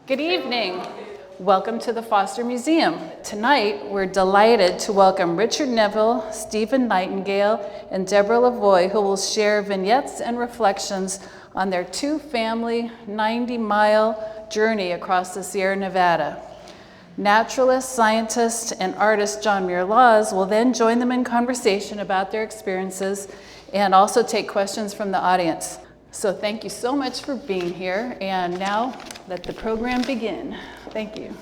Good evening. Welcome to the Foster Museum. Tonight, we're delighted to welcome Richard Nevle, Steven Nightingale, and Deborah Levoy, who will share vignettes and reflections on their two-family, 90-mile journey across the Sierra Nevada. Naturalist, scientist, and artist John Muir Laws will then join them in conversation about their experiences and also take questions from the audience. So thank you so much for being here, and now let the program begin. Thank you.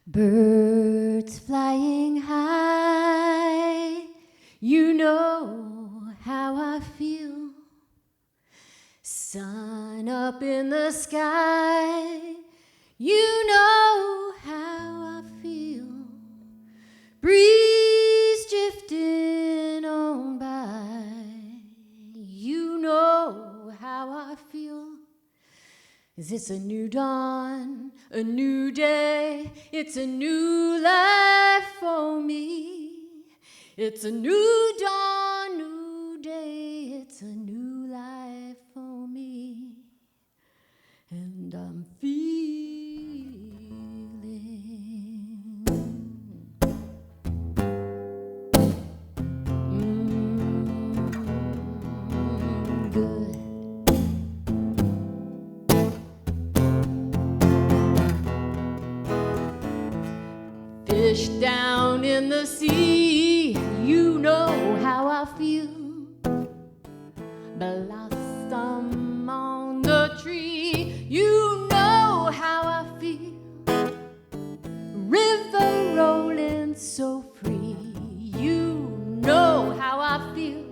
Birds flying high, you know how I feel. Sun up in the sky, you know how I feel. Breeze drifting on by, you know how I feel. 'Cause it's a new dawn, a new day, it's a new life for me. It's a new dawn, new day, it's a new life for me. And I'm feeling good. Fish down in the sea, you know how I feel. Blossom on the tree, you know how I feel. River rolling so free, you know how I feel.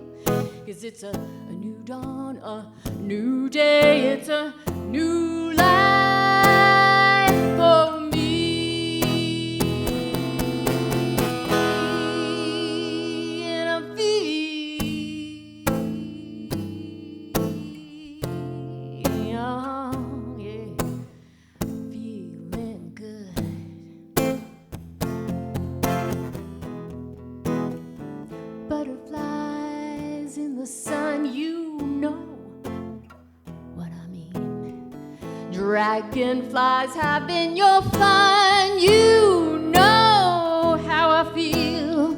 'Cause it's a new dawn, a new day, it's a new life for me. And I'm feeling, feeling good. Butterflies in the sun, you know what I mean. Dragonflies having your fun, you know how I feel.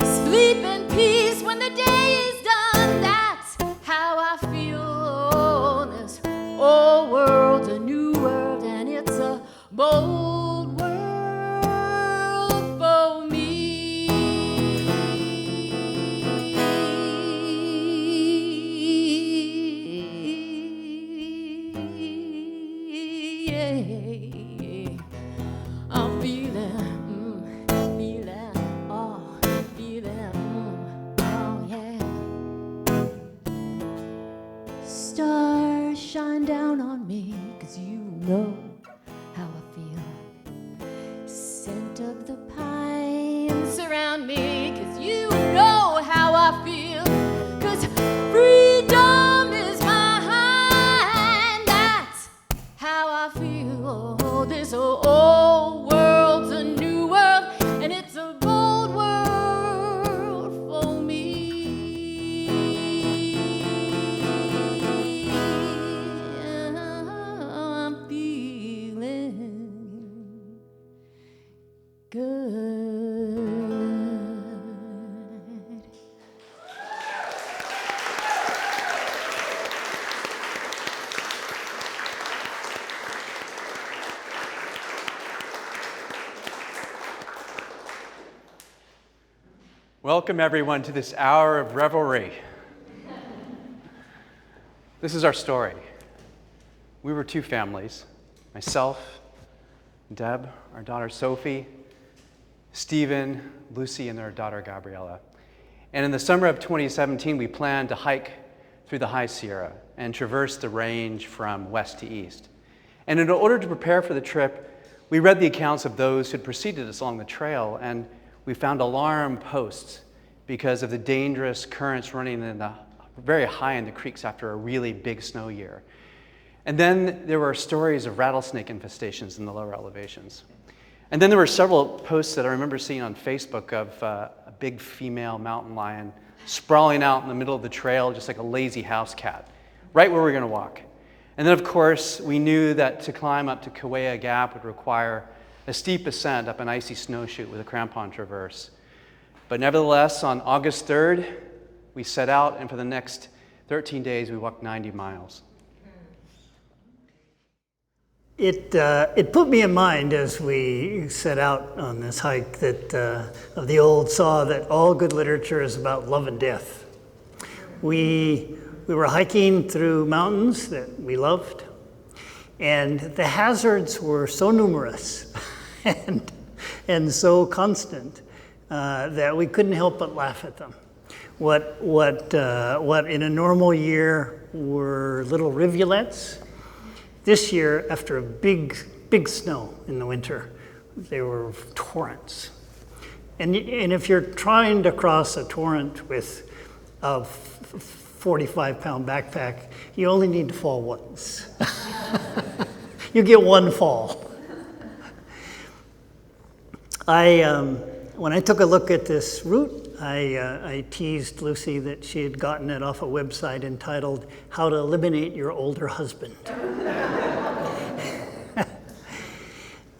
Sleep in peace when the day is done, that's how I feel. Oh, this old world's a new world, and it's a bold world for me. I'm feeling, oh, yeah. Stars shine down on me, 'cause you know how I feel. Scent of the pines surround me, 'cause you know how I feel. 'Cause freedom is mine, that's how I feel. Oh, this old world's a new world, and it's a bold world for me. I'm feeling good. Welcome, everyone, to this hour of revelry. This is our story. We were two families, myself, Deb, our daughter Sophie, Stephen, Lucy, and their daughter Gabriella. And in the summer of 2017, we planned to hike through the High Sierra and traverse the range from west to east. And in order to prepare for the trip, we read the accounts of those who had preceded us along the trail, and we found alarm posts because of the dangerous currents running very high in the creeks after a really big snow year. And then there were stories of rattlesnake infestations in the lower elevations. And then there were several posts that I remember seeing on Facebook of a big female mountain lion sprawling out in the middle of the trail, just like a lazy house cat, right where we're going to walk. And then, of course, we knew that to climb up to Kaweah Gap would require a steep ascent up an icy snowshoe with a crampon traverse. But nevertheless, on August 3rd, we set out, and for the next 13 days, we walked 90 miles. It put me in mind as we set out on this hike that of the old saw that all good literature is about love and death. We were hiking through mountains that we loved, and the hazards were so numerous and so constant that we couldn't help but laugh at them. What in a normal year were little rivulets, this year, after a big snow in the winter, they were torrents. And if you're trying to cross a torrent with a 45-pound backpack, you only need to fall once. You get one fall. When I took a look at this route, I teased Lucy that she had gotten it off a website entitled "How to Eliminate Your Older Husband."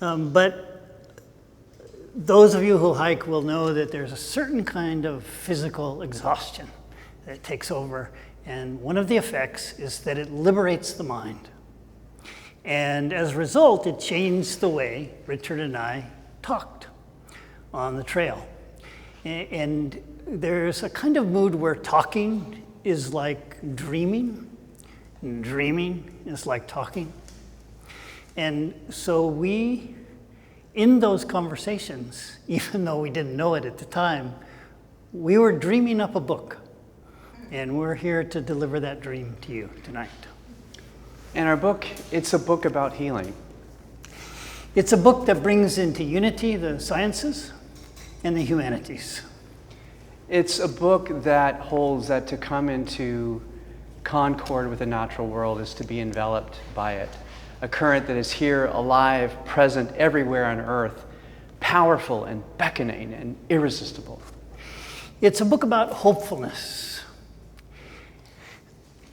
But those of you who hike will know that there's a certain kind of physical exhaustion that takes over, and one of the effects is that it liberates the mind. And as a result, it changed the way Richard and I talked on the trail. And there's a kind of mood where talking is like dreaming, and dreaming is like talking. And so we, in those conversations, even though we didn't know it at the time, we were dreaming up a book. And we're here to deliver that dream to you tonight. And our book, it's a book about healing. It's a book that brings into unity the sciences and the humanities. It's a book that holds that to come into concord with the natural world is to be enveloped by it. A current that is here, alive, present everywhere on earth, powerful and beckoning and irresistible. It's a book about hopefulness.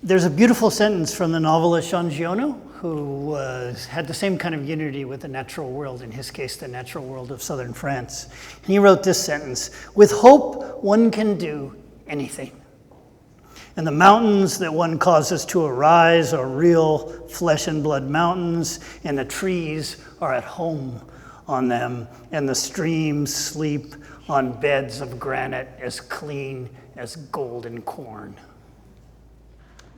There's a beautiful sentence from the novelist Jean Giono, who had the same kind of unity with the natural world, in his case, the natural world of southern France. And he wrote this sentence: "With hope, one can do anything. And the mountains that one causes to arise are real flesh and blood mountains, and the trees are at home on them, and the streams sleep on beds of granite as clean as golden corn."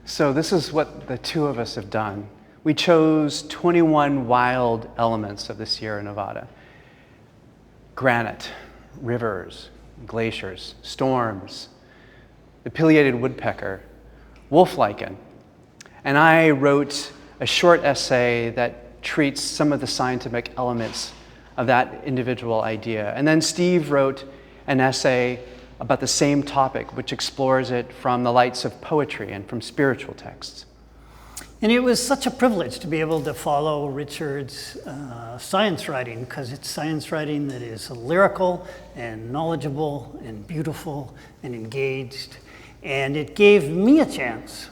So this is what the two of us have done. We chose 21 wild elements of the Sierra Nevada. Granite, rivers, glaciers, storms, the pileated woodpecker, wolf lichen. And I wrote a short essay that treats some of the scientific elements of that individual idea. And then Steve wrote an essay about the same topic, which explores it from the lights of poetry and from spiritual texts. And it was such a privilege to be able to follow Richard's science writing, because it's science writing that is lyrical and knowledgeable and beautiful and engaged. And it gave me a chance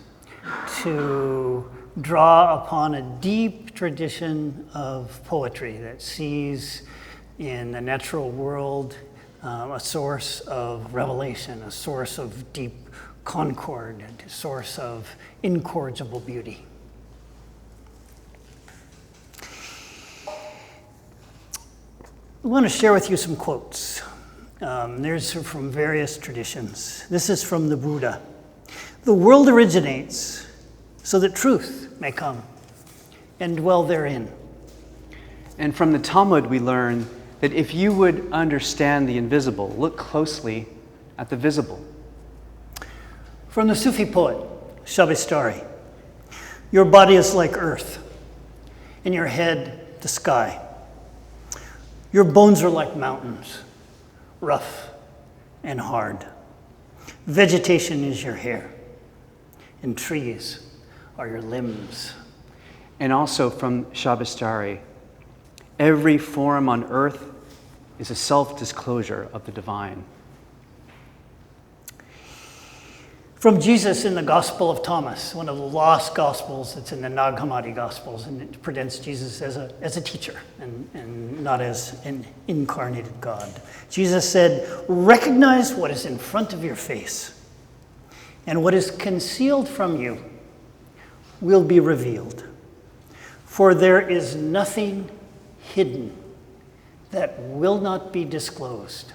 to draw upon a deep tradition of poetry that sees in the natural world a source of revelation, a source of deep concord, a source of incorrigible beauty. I want to share with you some quotes. There's from various traditions. This is from the Buddha. "The world originates so that truth may come and dwell therein." And from the Talmud, we learn that if you would understand the invisible, look closely at the visible. From the Sufi poet, Shabistari, "Your body is like earth, and your head the sky. Your bones are like mountains, rough and hard. Vegetation is your hair, and trees are your limbs." And also from Shabistari, "Every form on earth is a self-disclosure of the divine." From Jesus in the Gospel of Thomas, one of the lost Gospels. It's in the Nag Hammadi Gospels, and it presents Jesus as a teacher and not as an incarnated God. Jesus said, "Recognize what is in front of your face, and what is concealed from you will be revealed. For there is nothing hidden that will not be disclosed."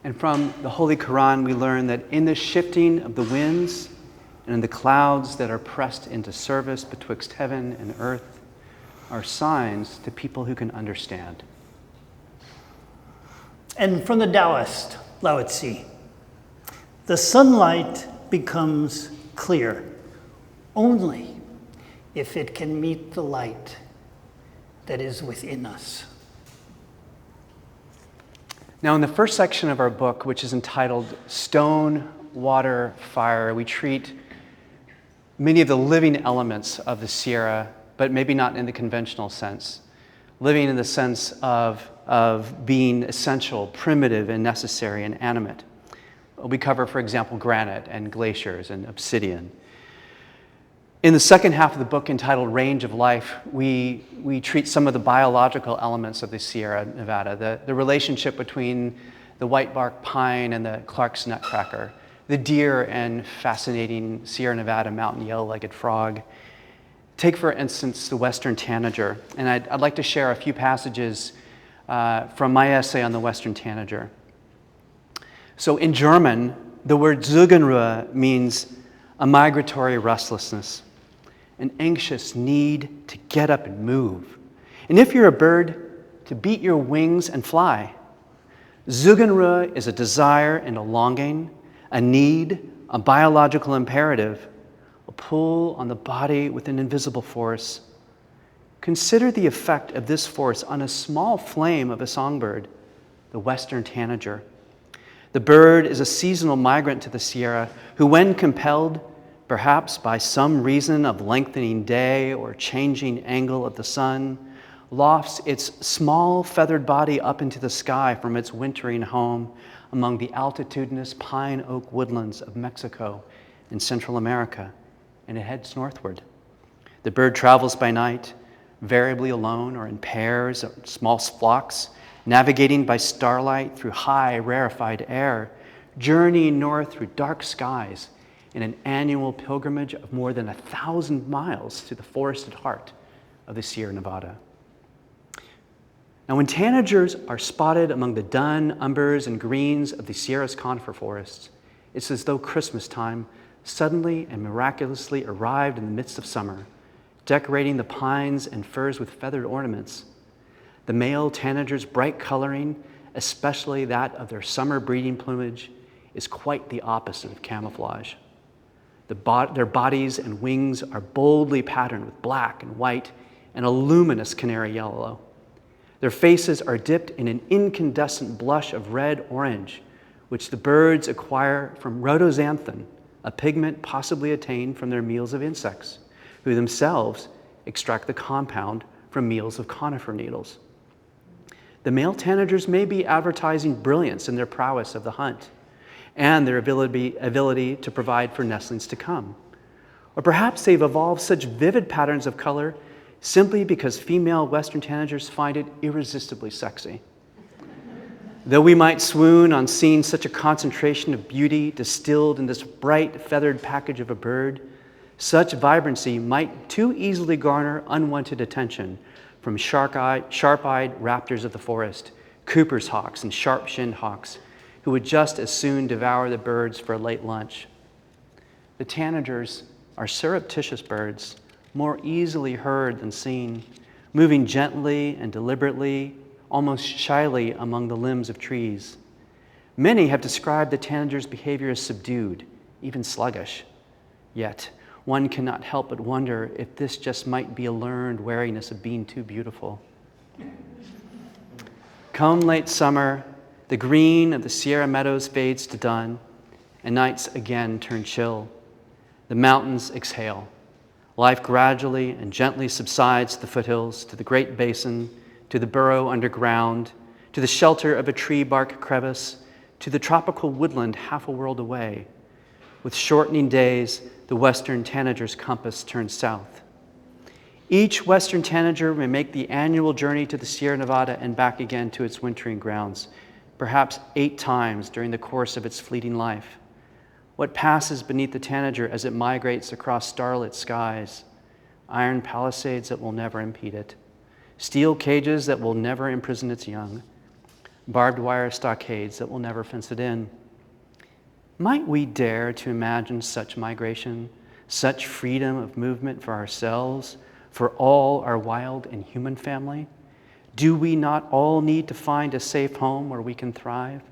And from the Holy Quran, we learn that in the shifting of the winds and in the clouds that are pressed into service betwixt heaven and earth are signs to people who can understand. And from the Taoist, Lao Tzu, the sunlight becomes clear only if it can meet the light that is within us. Now, in the first section of our book, which is entitled Stone, Water, Fire, we treat many of the living elements of the Sierra, but maybe not in the conventional sense. Living in the sense of being essential, primitive, and necessary, and animate. We cover, for example, granite and glaciers and obsidian. In the second half of the book, entitled Range of Life, we treat some of the biological elements of the Sierra Nevada, the relationship between the whitebark pine and the Clark's nutcracker, the deer and fascinating Sierra Nevada mountain yellow-legged frog. Take, for instance, the western tanager, and I'd like to share a few passages from my essay on the western tanager. So in German, the word Zügenruhe means a migratory restlessness, an anxious need to get up and move. And if you're a bird, to beat your wings and fly. Zügenruhe is a desire and a longing, a need, a biological imperative, a pull on the body with an invisible force. Consider the effect of this force on a small flame of a songbird, the western tanager. The bird is a seasonal migrant to the Sierra who, when compelled, perhaps by some reason of lengthening day or changing angle of the sun, lofts its small feathered body up into the sky from its wintering home among the altitudinous pine oak woodlands of Mexico and Central America, and it heads northward. The bird travels by night, variably alone or in pairs or small flocks, navigating by starlight through high, rarefied air, journeying north through dark skies in an annual pilgrimage of more than 1,000 miles to the forested heart of the Sierra Nevada. Now, when tanagers are spotted among the dun, umbers, and greens of the Sierra's conifer forests, it's as though Christmas time suddenly and miraculously arrived in the midst of summer, decorating the pines and firs with feathered ornaments. The male tanager's bright coloring, especially that of their summer breeding plumage, is quite the opposite of camouflage. Their bodies and wings are boldly patterned with black and white and a luminous canary yellow. Their faces are dipped in an incandescent blush of red-orange, which the birds acquire from rhodoxanthin, a pigment possibly attained from their meals of insects, who themselves extract the compound from meals of conifer needles. The male tanagers may be advertising brilliance in their prowess of the hunt, and their ability to provide for nestlings to come. Or perhaps they've evolved such vivid patterns of color simply because female western tanagers find it irresistibly sexy. Though we might swoon on seeing such a concentration of beauty distilled in this bright feathered package of a bird, such vibrancy might too easily garner unwanted attention from sharp-eyed raptors of the forest, Cooper's hawks and sharp-shinned hawks, who would just as soon devour the birds for a late lunch. The tanagers are surreptitious birds, more easily heard than seen, moving gently and deliberately, almost shyly among the limbs of trees. Many have described the tanager's behavior as subdued, even sluggish. Yet, one cannot help but wonder if this just might be a learned wariness of being too beautiful. Come late summer, the green of the Sierra meadows fades to dun, and nights again turn chill. The mountains exhale. Life gradually and gently subsides to the foothills, to the Great Basin, to the burrow underground, to the shelter of a tree bark crevice, to the tropical woodland half a world away, With shortening days, the western tanager's compass turns south. Each western tanager may make the annual journey to the Sierra Nevada and back again to its wintering grounds, perhaps 8 times during the course of its fleeting life. What passes beneath the tanager as it migrates across starlit skies? Iron palisades that will never impede it, steel cages that will never imprison its young, barbed wire stockades that will never fence it in. Might we dare to imagine such migration, such freedom of movement for ourselves, for all our wild and human family? Do we not all need to find a safe home where we can thrive?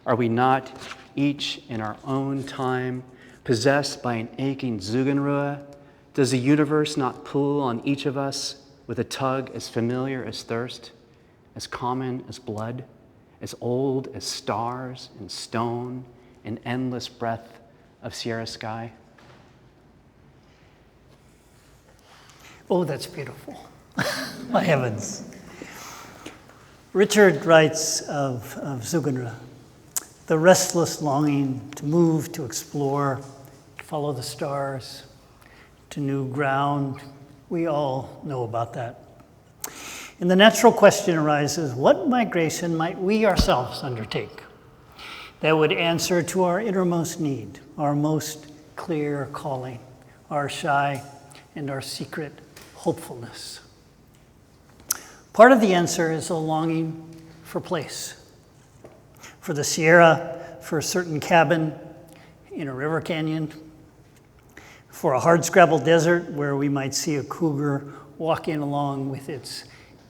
Are we not, each in our own time, possessed by an aching Zugenruhe? Does the universe not pull on each of us with a tug as familiar as thirst, as common as blood, as old as stars and stone, an endless breadth of Sierra sky? Oh, that's beautiful. My heavens. Richard writes of Zugenruhe, the restless longing to move, to explore, to follow the stars, to new ground. We all know about that. And the natural question arises, what migration might we ourselves undertake that would answer to our innermost need, our most clear calling, our shy and our secret hopefulness? Part of the answer is a longing for place, for the Sierra, for a certain cabin in a river canyon, for a hardscrabble desert where we might see a cougar walking along with its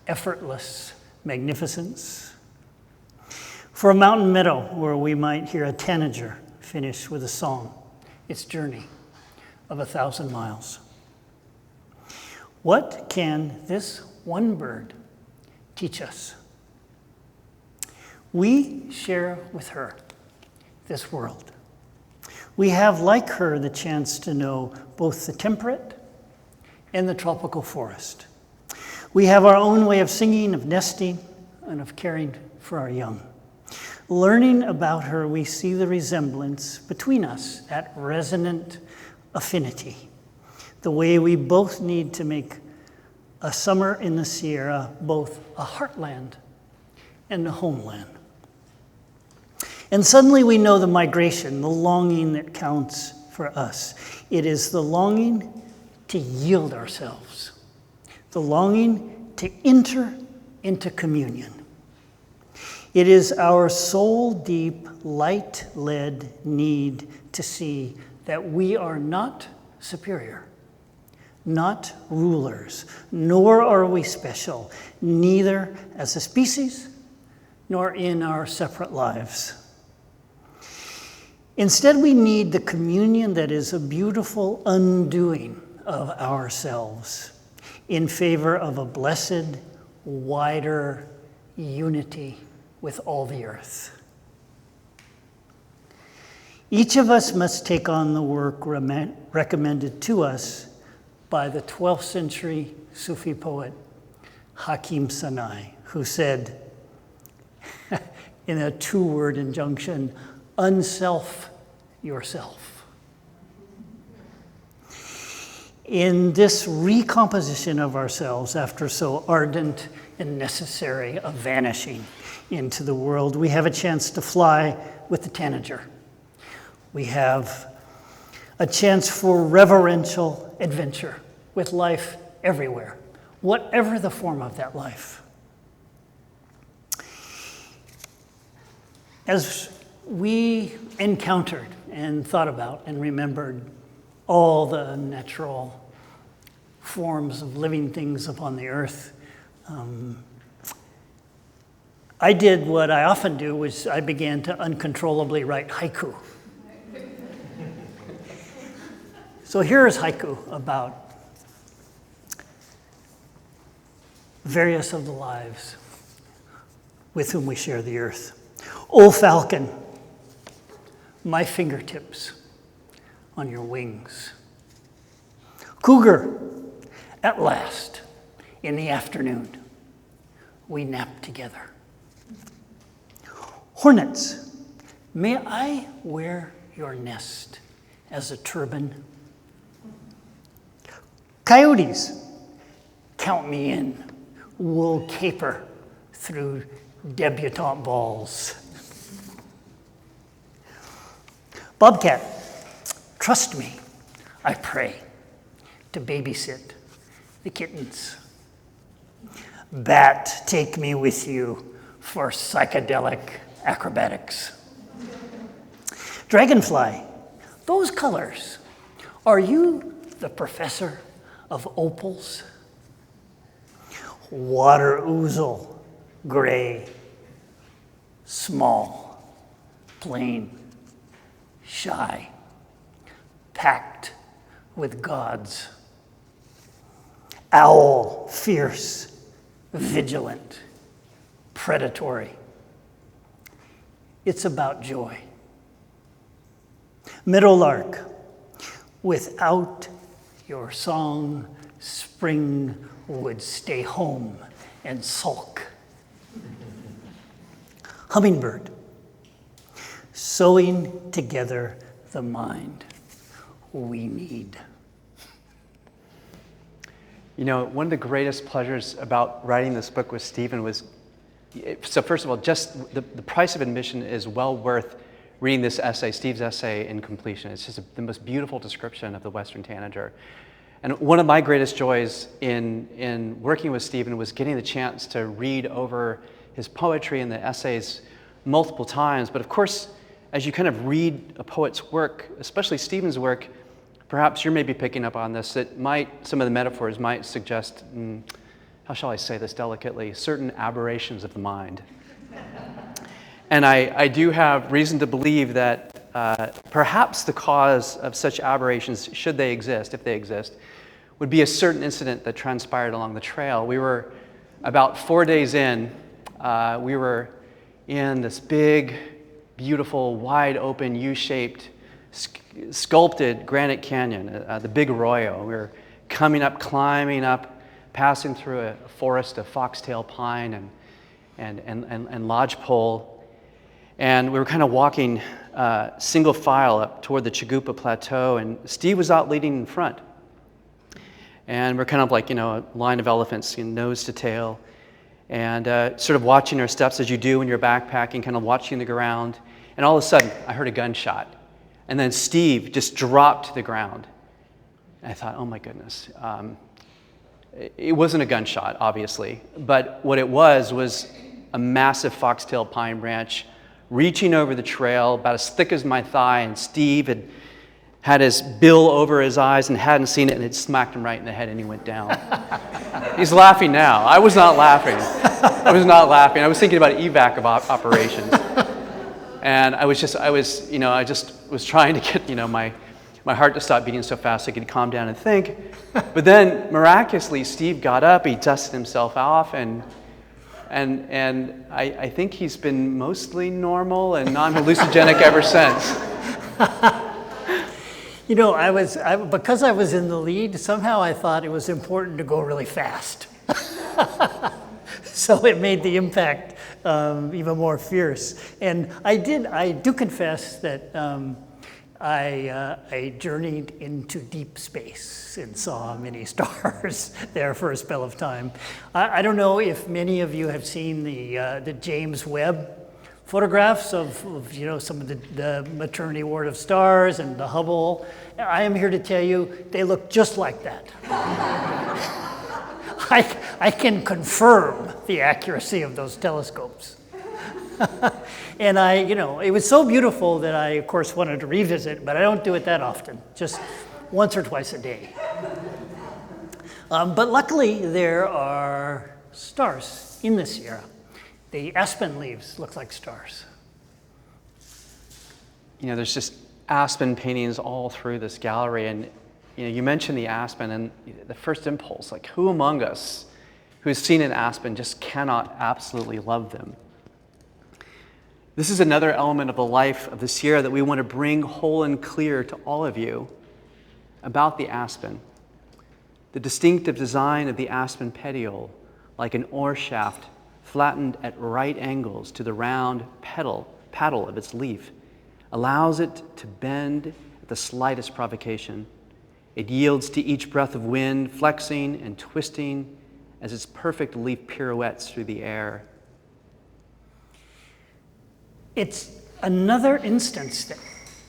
effortless magnificence, for a mountain meadow where we might hear a tanager finish with a song, its journey of 1,000 miles. What can this one bird teach us? We share with her this world. We have, like her, the chance to know both the temperate and the tropical forest. We have our own way of singing, of nesting, and of caring for our young. Learning about her, we see the resemblance between us, that resonant affinity, the way we both need to make a summer in the Sierra both a heartland and a homeland. And suddenly we know the migration, the longing that counts for us. It is the longing to yield ourselves, the longing to enter into communion. It is our soul-deep, light-led need to see that we are not superior, not rulers, nor are we special, neither as a species nor in our separate lives. Instead, we need the communion that is a beautiful undoing of ourselves in favor of a blessed, wider unity with all the earth. Each of us must take on the work recommended to us by the 12th century Sufi poet Hakim Sanai, who said, in a 2-word injunction, unself yourself. In this recomposition of ourselves after so ardent and necessary a vanishing into the world, we have a chance to fly with the tanager. We have a chance for reverential adventure with life everywhere, whatever the form of that life. As we encountered and thought about and remembered all the natural forms of living things upon the earth, I did what I often do, which I began to uncontrollably write haiku. So here is haiku about various of the lives with whom we share the earth. O falcon, my fingertips on your wings. Cougar, at last, in the afternoon, we nap together. Hornets, may I wear your nest as a turban. Coyotes, count me in. Wool caper through debutante balls. Bobcat, trust me, I pray, to babysit the kittens. Bat, take me with you for psychedelic acrobatics. Dragonfly, those colors, are you the professor of opals? Water ouzel, gray, small, plain, shy, packed with gods. Owl, fierce, vigilant, predatory. It's about joy. Meadowlark, without your song, spring would stay home and sulk. Hummingbird, sewing together the mind we need. You know, one of the greatest pleasures about writing this book with Steven was, so first of all, just the price of admission is well worth reading this essay, Steve's essay in completion. It's just the most beautiful description of the Western tanager. And one of my greatest joys in working with Steven was getting the chance to read over his poetry and the essays multiple times. But of course, as you kind of read a poet's work, especially Steven's work, perhaps you're maybe picking up on this, some of the metaphors might suggest, how shall I say this delicately, certain aberrations of the mind. And I do have reason to believe that perhaps the cause of such aberrations, should they exist, if they exist, would be a certain incident that transpired along the trail. We were about 4 days in, we were in this big, beautiful, wide open, U-shaped, sculpted granite canyon, the Big Arroyo. We were climbing up, passing through a forest of foxtail pine and lodgepole. And we were kind of walking single file up toward the Chigupa Plateau, and Steve was out leading in front. And we're kind of like, a line of elephants, nose to tail, and sort of watching our steps as you do when you're backpacking, kind of watching the ground. And all of a sudden, I heard a gunshot. And then Steve just dropped to the ground. And I thought, oh my goodness. It wasn't a gunshot, obviously, but what it was a massive foxtail pine branch reaching over the trail, about as thick as my thigh, and Steve had his bill over his eyes and hadn't seen it, and it smacked him right in the head, and he went down. He's laughing now. I was not laughing. I was thinking about evac of operations. And I just was trying to get, my heart to stop beating so fast so I could calm down and think. But then, miraculously, Steve got up, he dusted himself off, and I think he's been mostly normal and non-hallucinogenic ever since. Because I was in the lead, somehow I thought it was important to go really fast. So it made the impact even more fierce. And I do confess that I journeyed into deep space and saw many stars there for a spell of time. I don't know if many of you have seen the James Webb photographs of some of the maternity ward of stars and the Hubble. I am here to tell you they look just like that. I can confirm the accuracy of those telescopes. And it was so beautiful that I, of course, wanted to revisit, but I don't do it that often, just once or twice a day. But luckily, there are stars in the Sierra. The aspen leaves look like stars. There's just aspen paintings all through this gallery, and you mentioned the aspen, and the first impulse, like who among us who's seen an aspen just cannot absolutely love them? This is another element of the life of the Sierra that we want to bring whole and clear to all of you about the aspen. The distinctive design of the aspen petiole, like an oar shaft flattened at right angles to the round paddle of its leaf, allows it to bend at the slightest provocation. It yields to each breath of wind, flexing and twisting as its perfect leaf pirouettes through the air. It's another instance that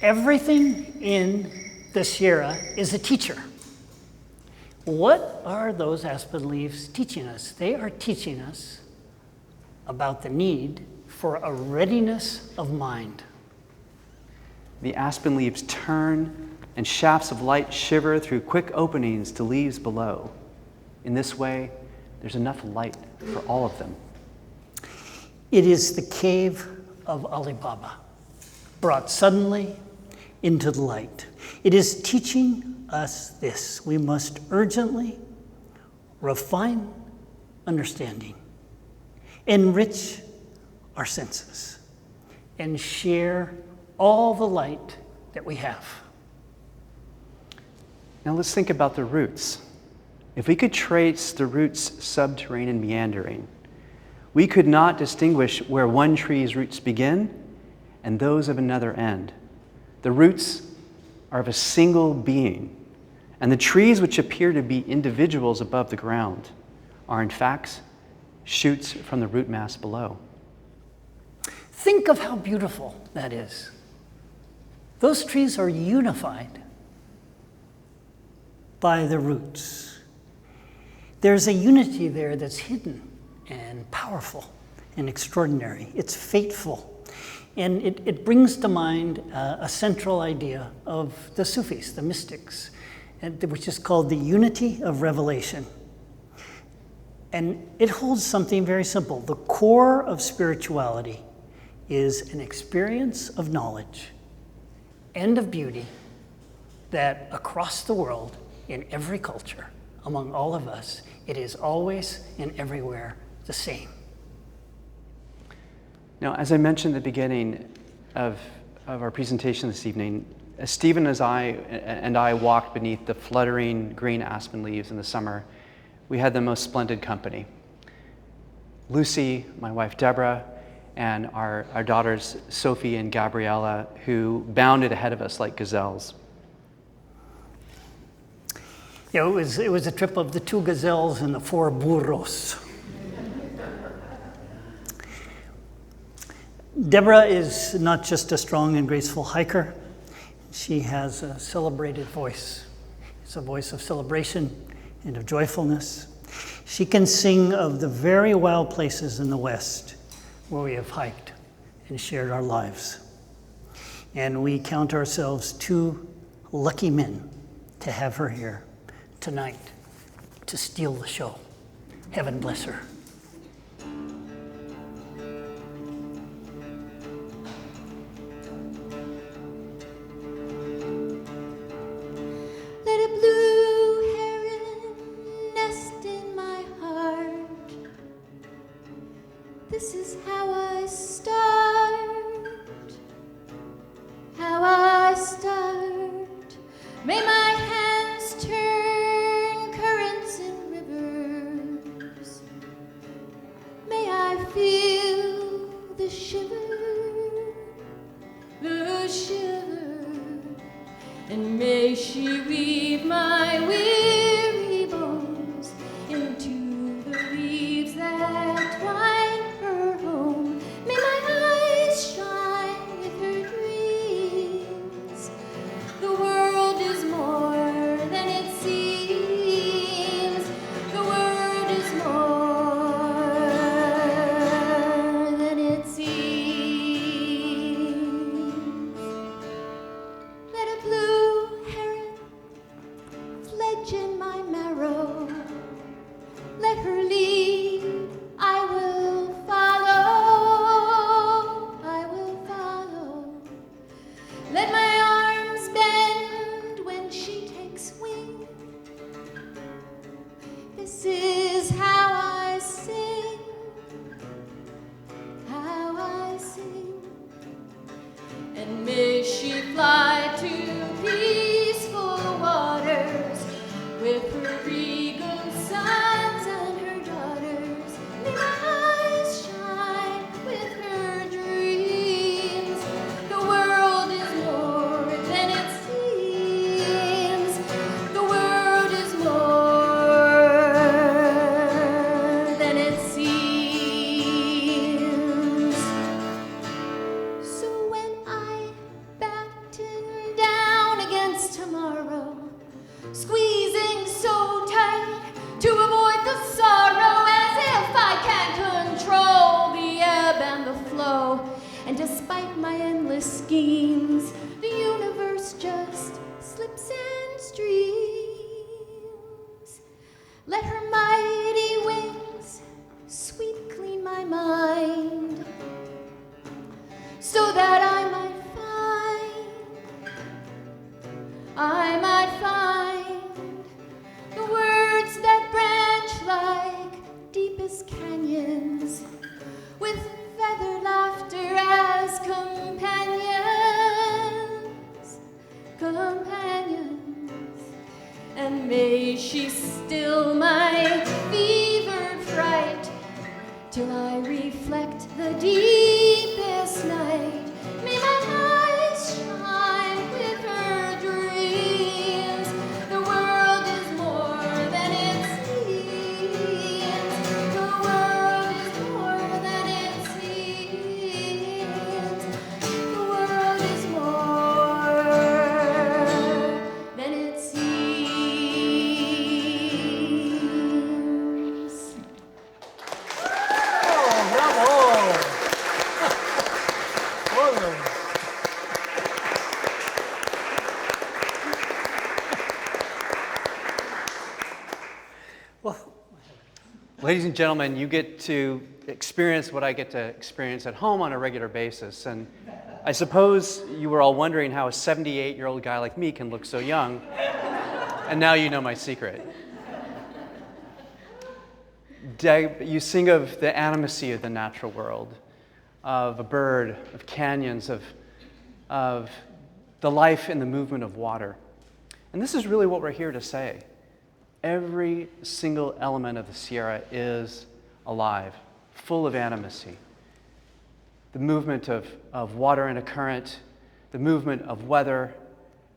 everything in the Sierra is a teacher. What are those aspen leaves teaching us? They are teaching us about the need for a readiness of mind. The aspen leaves turn and shafts of light shiver through quick openings to leaves below. In this way, there's enough light for all of them. It is the cave of Ali Baba, brought suddenly into the light. It is teaching us this: we must urgently refine understanding, enrich our senses, and share all the light that we have. Now let's think about the roots. If we could trace the roots' subterranean meandering, we could not distinguish where one tree's roots begin and those of another end. The roots are of a single being, and the trees which appear to be individuals above the ground are in fact shoots from the root mass below. Think of how beautiful that is. Those trees are unified by the roots. There's a unity there that's hidden and powerful and extraordinary. It's fateful. And it brings to mind a central idea of the Sufis, the mystics, which is called the unity of revelation. And it holds something very simple. The core of spirituality is an experience of knowledge and of beauty that across the world, in every culture, among all of us, it is always and everywhere the same. Now, as I mentioned at the beginning of our presentation this evening, as Stephen and I walked beneath the fluttering green aspen leaves in the summer, we had the most splendid company. Lucy, my wife Deborah, and our daughters Sophie and Gabriella, who bounded ahead of us like gazelles. Yeah, it was a trip of the 2 gazelles and the 4 burros. Deborah is not just a strong and graceful hiker. She has a celebrated voice. It's a voice of celebration and of joyfulness. She can sing of the very wild places in the West where we have hiked and shared our lives. And we count ourselves 2 lucky men to have her here tonight to steal the show. Heaven bless her. Let a blue heron nest in my heart. This is how I start. How I start. May my hands turn currents and rivers. May I feel the shiver, and may she weave my weary bones into the leaves that twine her home. May my eyes shine with her dreams. The world is more than it seems. The world is more than it seems. Let a blue heron fledge in against tomorrow, squeezing so tight to avoid the sorrow, as if I can't control the ebb and the flow. And despite my endless schemes, the universe just slips and streams. Let her mighty wings sweep clean my mind, so that I might find the words that branch like deepest canyons, with feathered laughter as companions. And may she still my fevered fright, till I reflect the deepest night. May my eyes shine with her dreams. The world is more than it seems. The world is more than it seems. The world is more than it seems. Bravo! Well, Ladies and gentlemen, you get to experience what I get to experience at home on a regular basis. And I suppose you were all wondering how a 78-year-old guy like me can look so young. And now you know my secret. You sing of the animacy of the natural world, of a bird, of canyons, of the life and the movement of water. And this is really what we're here to say. Every single element of the Sierra is alive, full of animacy. The movement of water in a current, the movement of weather,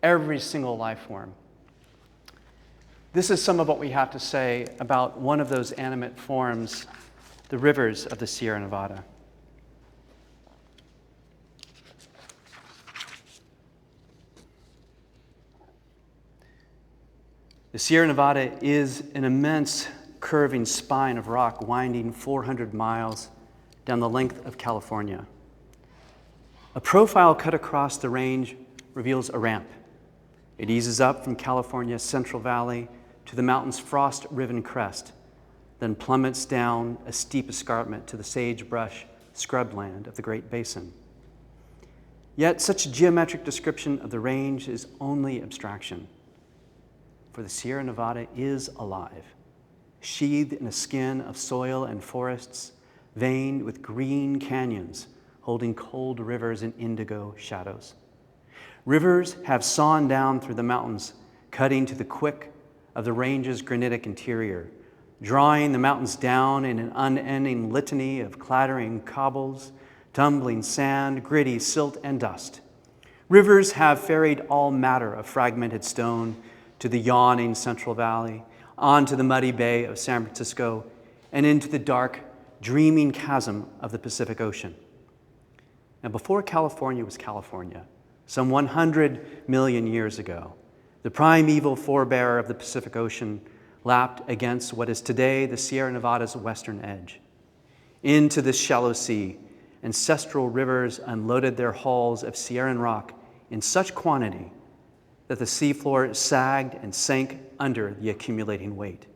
every single life form. This is some of what we have to say about one of those animate forms, the rivers of the Sierra Nevada. The Sierra Nevada is an immense curving spine of rock winding 400 miles down the length of California. A profile cut across the range reveals a ramp. It eases up from California's Central Valley to the mountain's frost-riven crest, then plummets down a steep escarpment to the sagebrush scrubland of the Great Basin. Yet such a geometric description of the range is only abstraction. For the Sierra Nevada is alive, sheathed in a skin of soil and forests, veined with green canyons, holding cold rivers in indigo shadows. Rivers have sawn down through the mountains, cutting to the quick of the range's granitic interior, drawing the mountains down in an unending litany of clattering cobbles, tumbling sand, gritty silt, and dust. Rivers have ferried all matter of fragmented stone to the yawning Central Valley, onto the muddy bay of San Francisco, and into the dark, dreaming chasm of the Pacific Ocean. Now, before California was California, some 100 million years ago, the primeval forebearer of the Pacific Ocean lapped against what is today the Sierra Nevada's western edge. Into this shallow sea, ancestral rivers unloaded their hauls of Sierran rock in such quantity that the seafloor sagged and sank under the accumulating weight.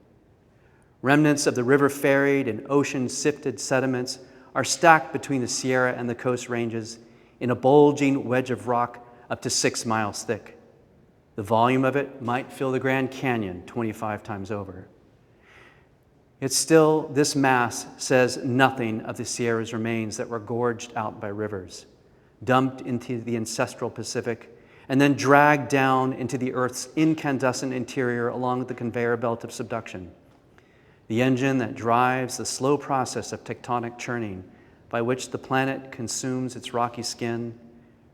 Remnants of the river-ferried and ocean-sifted sediments are stacked between the Sierra and the Coast Ranges in a bulging wedge of rock up to 6 miles thick. The volume of it might fill the Grand Canyon 25 times over. Yet still, this mass says nothing of the Sierra's remains that were gorged out by rivers, dumped into the ancestral Pacific, and then dragged down into the Earth's incandescent interior along the conveyor belt of subduction, the engine that drives the slow process of tectonic churning by which the planet consumes its rocky skin,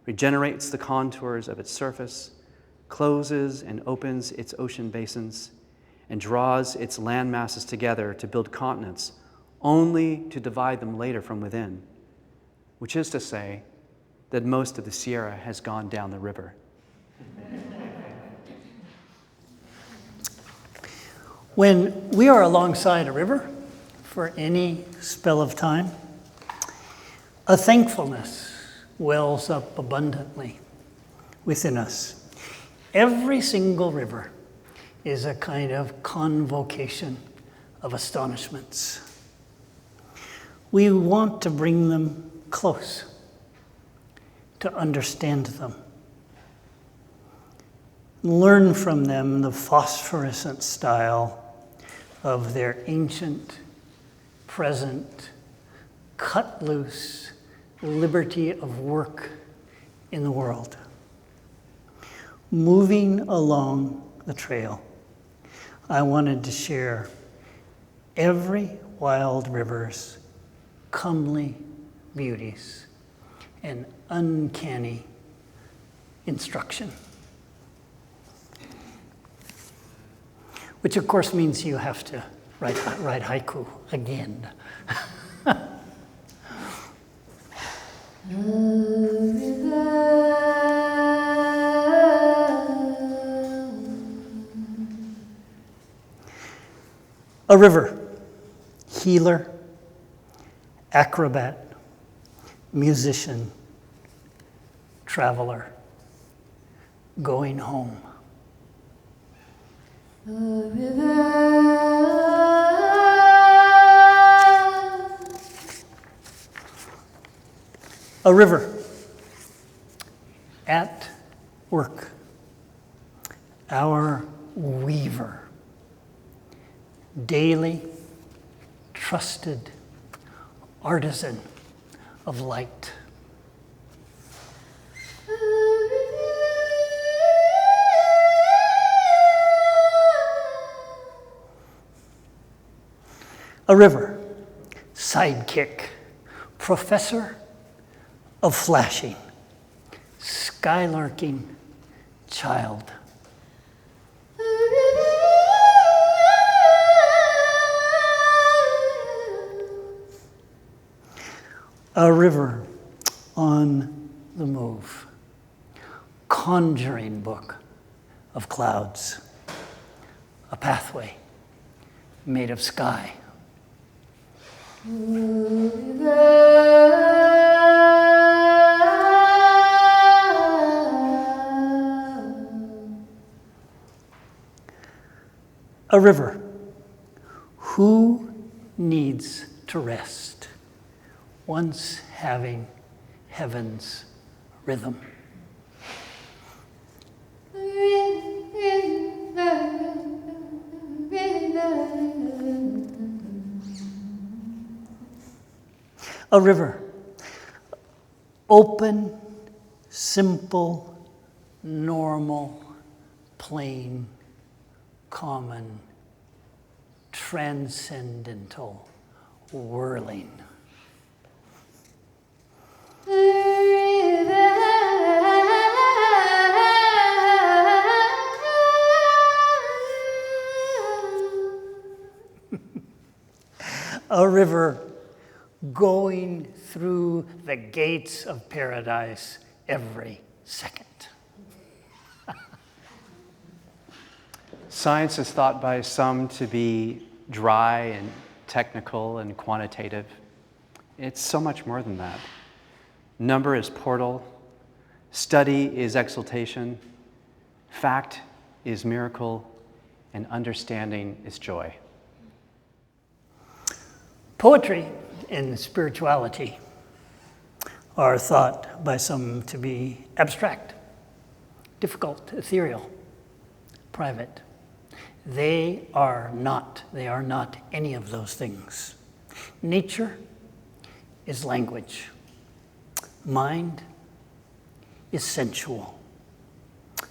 regenerates the contours of its surface, closes and opens its ocean basins, and draws its land masses together to build continents, only to divide them later from within, which is to say that most of the Sierra has gone down the river. When we are alongside a river for any spell of time, a thankfulness wells up abundantly within us. Every single river is a kind of convocation of astonishments. We want to bring them close, to understand them. Learn from them the phosphorescent style of their ancient, present, cut loose liberty of work in the world. Moving along the trail, I wanted to share every wild river's comely beauties and uncanny instruction. Which of course means you have to write haiku again. A river, healer, acrobat, musician, traveler, going home. A river, at work, our weaver, daily, trusted artisan of light. A river, sidekick, professor of flashing, skylarking child. A river on the move, conjuring book of clouds, a pathway made of sky. A river, who needs to rest once having heaven's rhythm? A river, open, simple, normal, plain, common, transcendental, whirling. A river going through the gates of paradise every second. Science is thought by some to be dry and technical and quantitative. It's so much more than that. Number is portal, study is exaltation, fact is miracle, and understanding is joy. Poetry and spirituality are thought by some to be abstract, difficult, ethereal, private. They are not any of those things. Nature is language. Mind is sensual.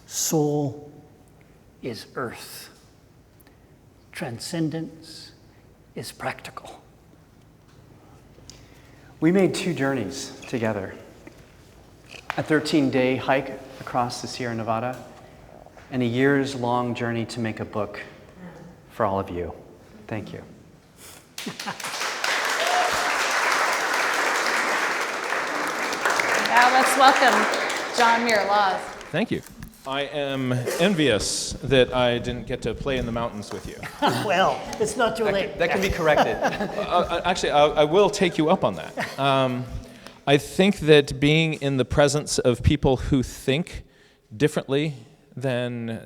Soul is earth. Transcendence is practical. We made 2 journeys together. A 13-day hike across the Sierra Nevada and a years-long journey to make a book for all of you. Thank you. Now let's welcome John Muir Laws. Thank you. I am envious that I didn't get to play in the mountains with you. Well, it's not too late. That can be corrected. Actually, I will take you up on that. I think that being in the presence of people who think differently than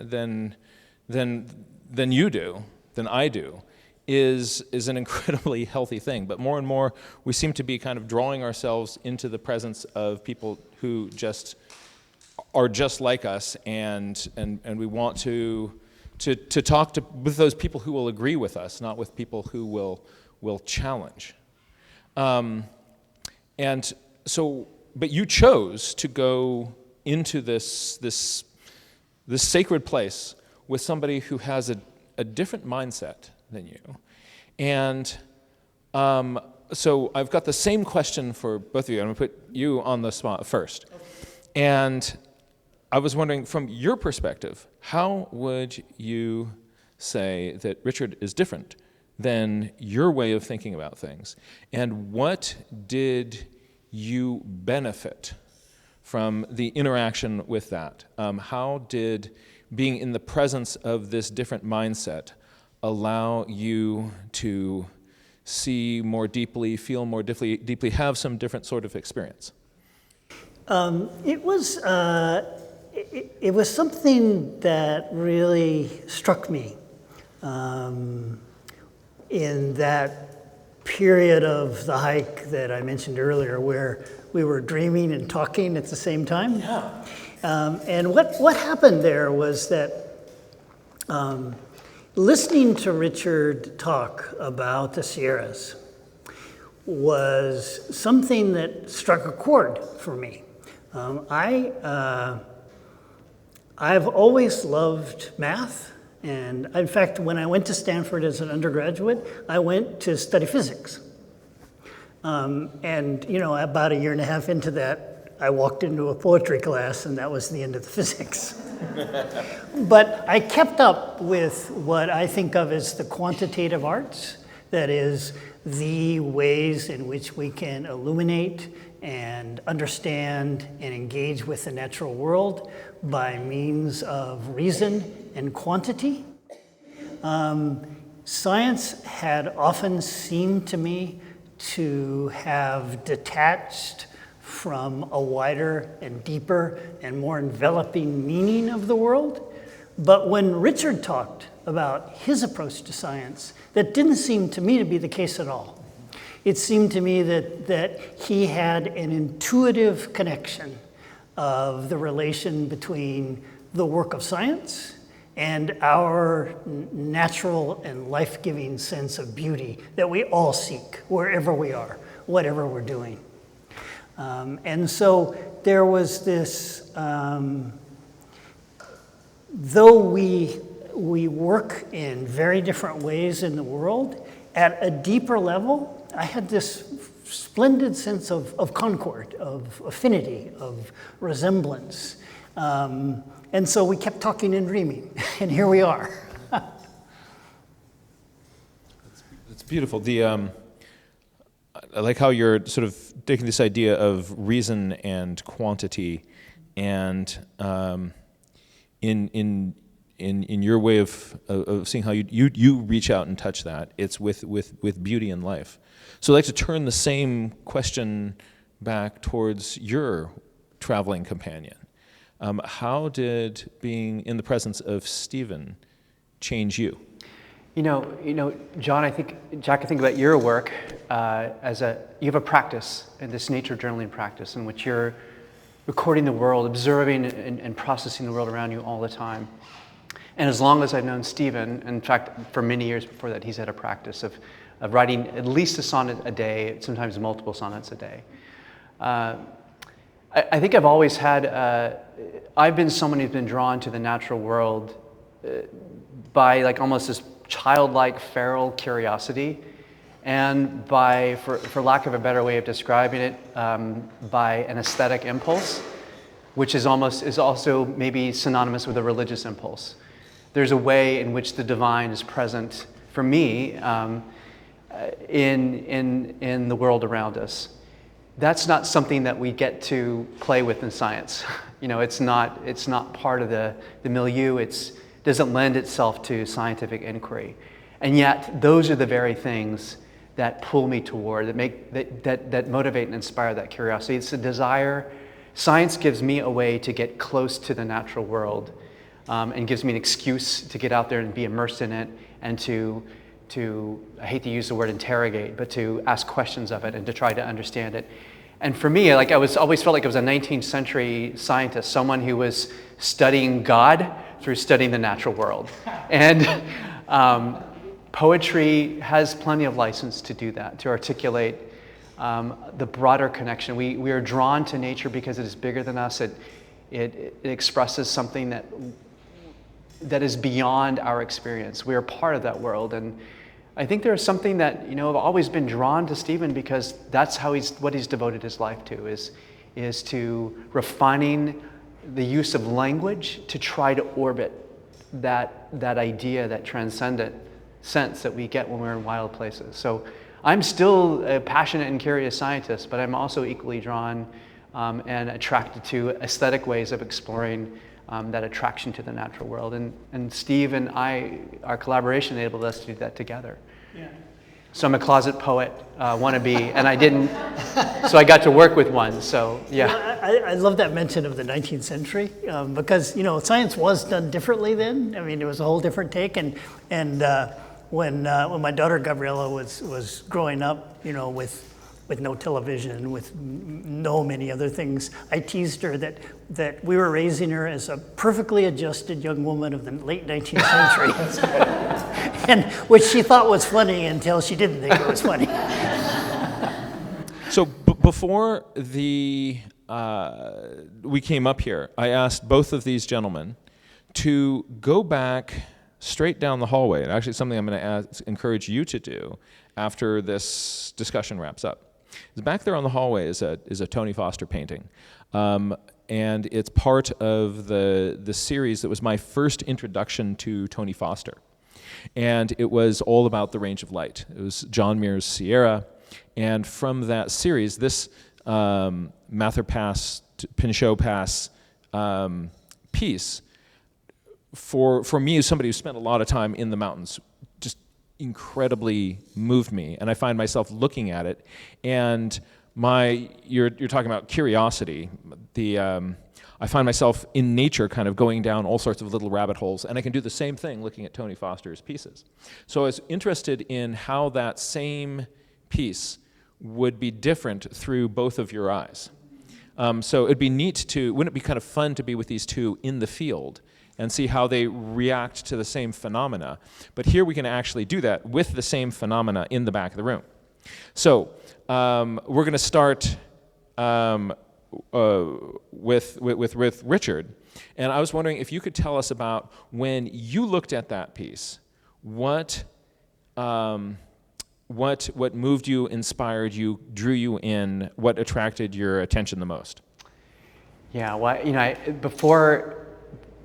you do, than I do, is an incredibly healthy thing. But more and more, we seem to be kind of drawing ourselves into the presence of people who just are just like us, and we want to talk with those people who will agree with us, not with people who will challenge. And so, but you chose to go into this sacred place with somebody who has a different mindset than you. And so I've got the same question for both of you. I'm going to put you on the spot first. And I was wondering, from your perspective, how would you say that Richard is different than your way of thinking about things? And what did you benefit from the interaction with that? How did being in the presence of this different mindset allow you to see more deeply, feel more deeply, have some different sort of experience? It was something that really struck me in that period of the hike that I mentioned earlier, where we were dreaming and talking at the same time. Yeah. And what happened there was that listening to Richard talk about the Sierras was something that struck a chord for me. I've always loved math, and in fact, when I went to Stanford as an undergraduate, I went to study physics. And about a year and a half into that, I walked into a poetry class, and that was the end of the physics. But I kept up with what I think of as the quantitative arts, that is, the ways in which we can illuminate and understand and engage with the natural world by means of reason and quantity. Science had often seemed to me to have detached from a wider and deeper and more enveloping meaning of the world. But when Richard talked about his approach to science, that didn't seem to me to be the case at all. It seemed to me that he had an intuitive connection of the relation between the work of science and our natural and life-giving sense of beauty that we all seek wherever we are, whatever we're doing. And so there was this, though we work in very different ways in the world, at a deeper level, I had this splendid sense of concord, of affinity, of resemblance. And so we kept talking and dreaming, and here we are. It's beautiful. I like how you're sort of taking this idea of reason and quantity, and in your way of seeing how you reach out and touch that, it's with beauty and life. So I'd like to turn the same question back towards your traveling companion. How did being in the presence of Steven change you? John, Jack, I think about your work you have a practice, in this nature journaling practice, in which you're recording the world, observing and processing the world around you all the time. And as long as I've known Steven, in fact, for many years before that, he's had a practice of writing at least a sonnet a day, sometimes multiple sonnets a day. I think I've always had, I've been someone who's been drawn to the natural world by almost this childlike feral curiosity, and by, for lack of a better way of describing it, by an aesthetic impulse, which is also maybe synonymous with a religious impulse. There's a way in which the divine is present for me in the world around us. that's not something that we get to play with in science. It's not part of the milieu. It doesn't lend itself to scientific inquiry. And yet, those are the very things that pull me toward, that motivate and inspire that curiosity. It's a desire. Science gives me a way to get close to the natural world, and gives me an excuse to get out there and be immersed in it, and to I hate to use the word interrogate, but to ask questions of it and to try to understand it. And for me, I always felt like I was a 19th century scientist, someone who was studying God through studying the natural world. And poetry has plenty of license to do that, to articulate the broader connection. We are drawn to nature because it is bigger than us. It expresses something that is beyond our experience. We are part of that world. And I think there's something that, I've always been drawn to Steven, because that's what he's devoted his life to, is to refining the use of language to try to orbit that idea, that transcendent sense that we get when we're in wild places. So I'm still a passionate and curious scientist, but I'm also equally drawn and attracted to aesthetic ways of exploring that attraction to the natural world. And Steve and our collaboration enabled us to do that together. Yeah. So I'm a closet poet wannabe, and I didn't, so I got to work with one, so yeah. I love that mention of the 19th century, because, science was done differently then. I mean, it was a whole different take, and when my daughter Gabriella was growing up, with no television, with no many other things, I teased her that we were raising her as a perfectly adjusted young woman of the late 19th century, and which she thought was funny until she didn't think it was funny. So before we came up here, I asked both of these gentlemen to go back straight down the hallway, and actually something I'm going to encourage you to do after this discussion wraps up. Back there on the hallway is a Tony Foster painting, and it's part of the series that was my first introduction to Tony Foster, and it was all about the range of light. It was John Muir's Sierra, and from that series, this Mather Pass, Pinchot Pass piece, for me as somebody who spent a lot of time in the mountains, just incredibly moved me, and I find myself looking at it, and you're talking about curiosity. I find myself in nature kind of going down all sorts of little rabbit holes, and I can do the same thing looking at Tony Foster's pieces. So I was interested in how that same piece would be different through both of your eyes. So it'd be neat wouldn't it be kind of fun to be with these two in the field and see how they react to the same phenomena. But here we can actually do that with the same phenomena in the back of the room. So we're going to start with Richard. And I was wondering if you could tell us about when you looked at that piece, what moved you, inspired you, drew you in, what attracted your attention the most? Yeah, well, before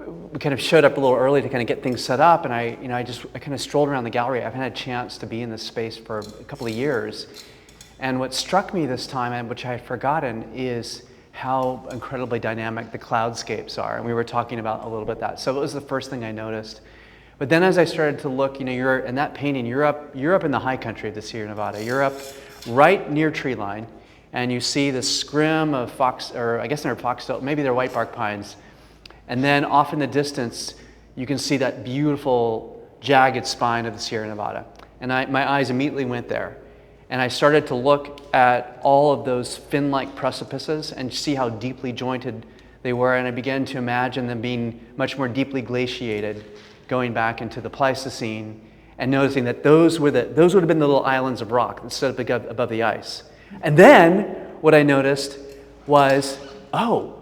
we kind of showed up a little early to kind of get things set up, and I kind of strolled around the gallery. I've had a chance to be in this space for a couple of years, and what struck me this time, and which I had forgotten, is how incredibly dynamic the cloudscapes are, and we were talking about a little bit that. So it was the first thing I noticed. But then as I started to look, you're in that painting, you're up in the high country of the Sierra Nevada. You're up right near tree line, and you see the scrim of foxtail, maybe they're white bark pines. And then off in the distance, you can see that beautiful jagged spine of the Sierra Nevada. And my eyes immediately went there. And I started to look at all of those fin-like precipices and see how deeply jointed they were. And I began to imagine them being much more deeply glaciated, going back into the Pleistocene, and noticing that those would have been the little islands of rock that stood up above the ice. And then what I noticed was, oh,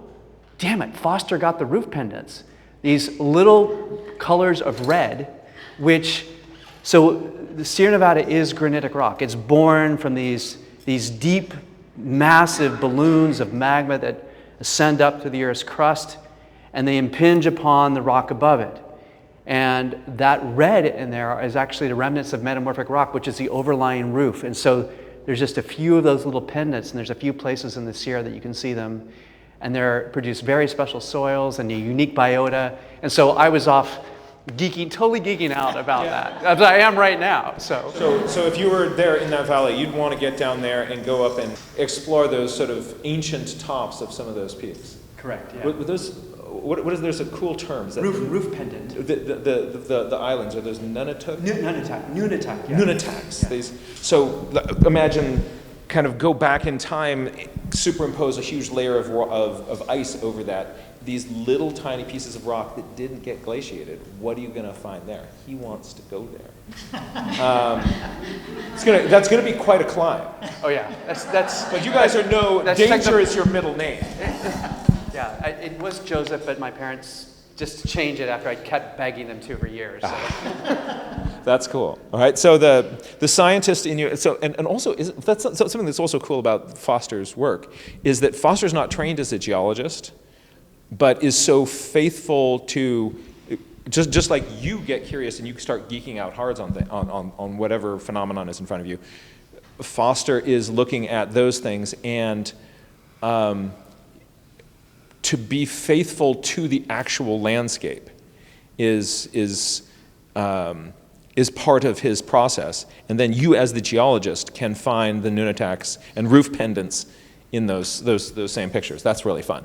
damn it, Foster got the roof pendants. These little colors of red, so the Sierra Nevada is granitic rock. It's born from these deep, massive balloons of magma that ascend up to the Earth's crust, and they impinge upon the rock above it. And that red in there is actually the remnants of metamorphic rock, which is the overlying roof. And so there's just a few of those little pendants, and there's a few places in the Sierra that you can see them. And they're produce very special soils and a unique biota. And so I was off totally geeking out about that, as I am right now. So if you were there in that valley, you'd want to get down there and go up and explore those sort of ancient tops of some of those peaks. Correct. Yeah. What is there's a cool term? Is that roof pendant. The islands, are those Nunatak? Nunatak. Yeah. Nunataks. Yeah. So imagine, kind of go back in time, superimpose a huge layer of ice over that. These little tiny pieces of rock that didn't get glaciated. What are you going to find there? He wants to go there. That's going to be quite a climb. Oh yeah, that's. But you guys danger is your middle name. Yeah, it was Joseph, but my parents just changed it after I kept begging them to for years. So. That's cool. All right, so the scientist in you, and also that's something that's also cool about Foster's work, is that Foster's not trained as a geologist, but is so faithful to, just like you get curious and you start geeking out hard on whatever phenomenon is in front of you, Foster is looking at those things, and to be faithful to the actual landscape is part of his process. And then you, as the geologist, can find the Nunataks and roof pendants in those same pictures. That's really fun.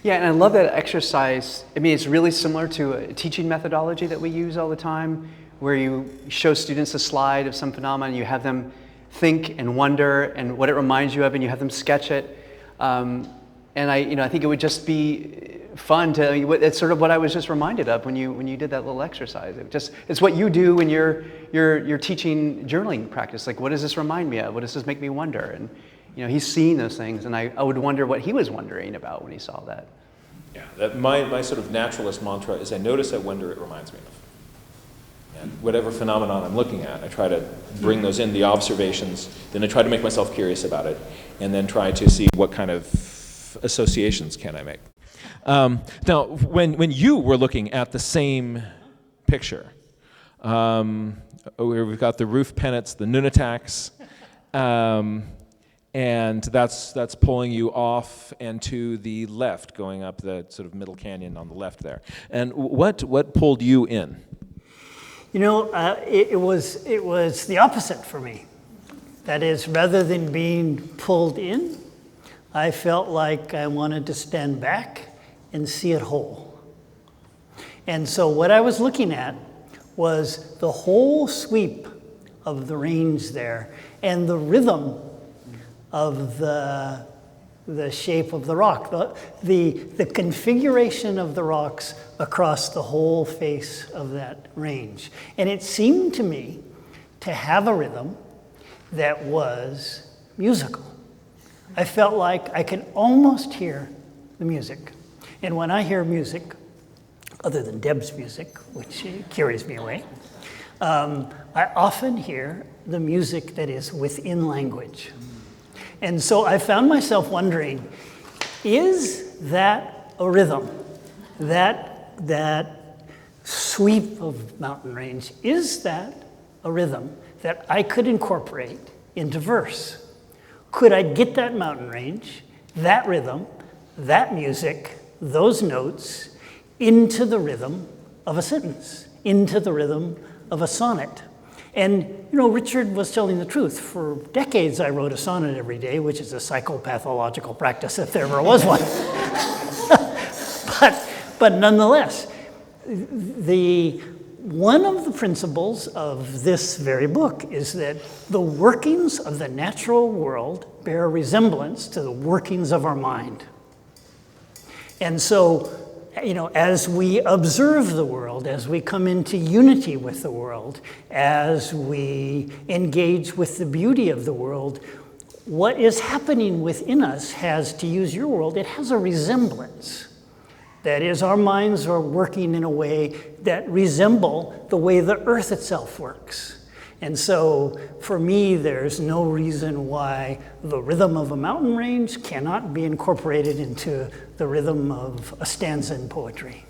Yeah, and I love that exercise. I mean, it's really similar to a teaching methodology that we use all the time, where you show students a slide of some phenomenon, you have them think and wonder and what it reminds you of, and you have them sketch it. And I think it would just be fun to. It's sort of what I was just reminded of when you did that little exercise. It's what you do when you're teaching journaling practice. Like, what does this remind me of? What does this make me wonder? And he's seeing those things, and I would wonder what he was wondering about when he saw that. Yeah, my sort of naturalist mantra is I notice, I wonder, it reminds me of. And whatever phenomenon I'm looking at, I try to bring those in, the observations, then I try to make myself curious about it, and then try to see what kind of associations can I make. Now, when you were looking at the same picture, we've got the roof pennants, the Nunataks, and that's pulling you off and to the left, going up the sort of middle canyon on the left there. And what pulled you in? It was the opposite for me. That is, rather than being pulled in, I felt like I wanted to stand back and see it whole. And so what I was looking at was the whole sweep of the range there and the rhythm of the shape of the rock, the configuration of the rocks across the whole face of that range. And it seemed to me to have a rhythm that was musical. I felt like I could almost hear the music. And when I hear music, other than Deb's music, which carries me away, I often hear the music that is within language. And so I found myself wondering, is that a rhythm? That sweep of mountain range, is that a rhythm that I could incorporate into verse? Could I get that mountain range, that rhythm, that music, those notes, into the rhythm of a sentence, into the rhythm of a sonnet? And, Richard was telling the truth. For decades, I wrote a sonnet every day, which is a psychopathological practice if there ever was one. But nonetheless, one of the principles of this very book is that the workings of the natural world bear resemblance to the workings of our mind. And so, as we observe the world, as we come into unity with the world, as we engage with the beauty of the world, what is happening within us has, to use your word, it has a resemblance. That is, our minds are working in a way that resemble the way the earth itself works. And so, for me, there's no reason why the rhythm of a mountain range cannot be incorporated into the rhythm of a stanza in poetry.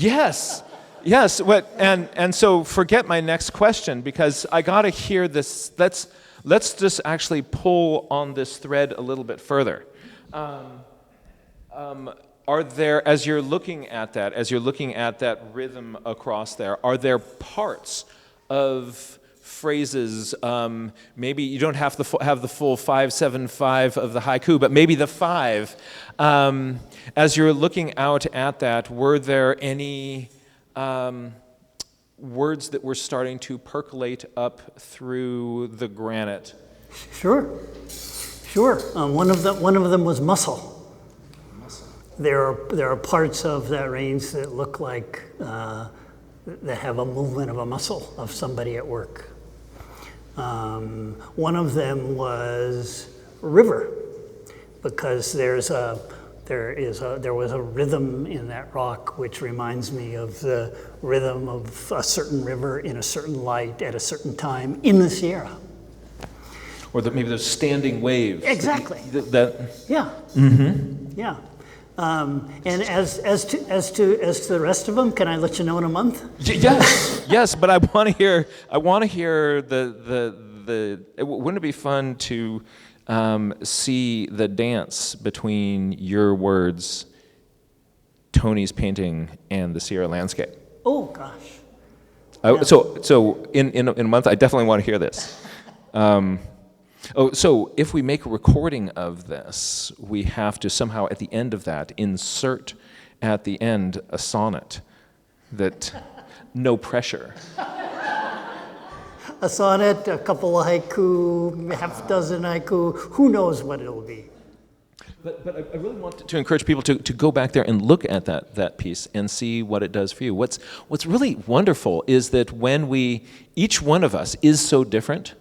Yes. Yes. And so forget my next question, because I got to hear this. Let's just actually pull on this thread a little bit further. Are there, as you're looking at that rhythm across there, are there parts of phrases, maybe you don't have to have the full 5-7-5 of the haiku, but maybe the 5. As you're looking out at that, were there any words that were starting to percolate up through the granite? Sure. One of them was muscle. There are parts of that range that look like that have a movement of a muscle of somebody at work. One of them was river, because there was a rhythm in that rock which reminds me of the rhythm of a certain river in a certain light at a certain time in the Sierra. Or maybe those standing waves. Exactly. Yeah. Mm-hmm. Yeah. And as to the rest of them, can I let you know in a month? Yes. But I want to hear wouldn't it be fun to see the dance between your words, Tony's painting, and the Sierra landscape? Oh gosh. Yeah. So in a month, I definitely want to hear this. So if we make a recording of this, we have to somehow at the end of that insert at the end a sonnet that no pressure. A sonnet, a couple of haiku, half dozen haiku, who knows what it'll be. But I really want to encourage people to go back there and look at that piece and see what it does for you. What's really wonderful is that when each one of us is so different,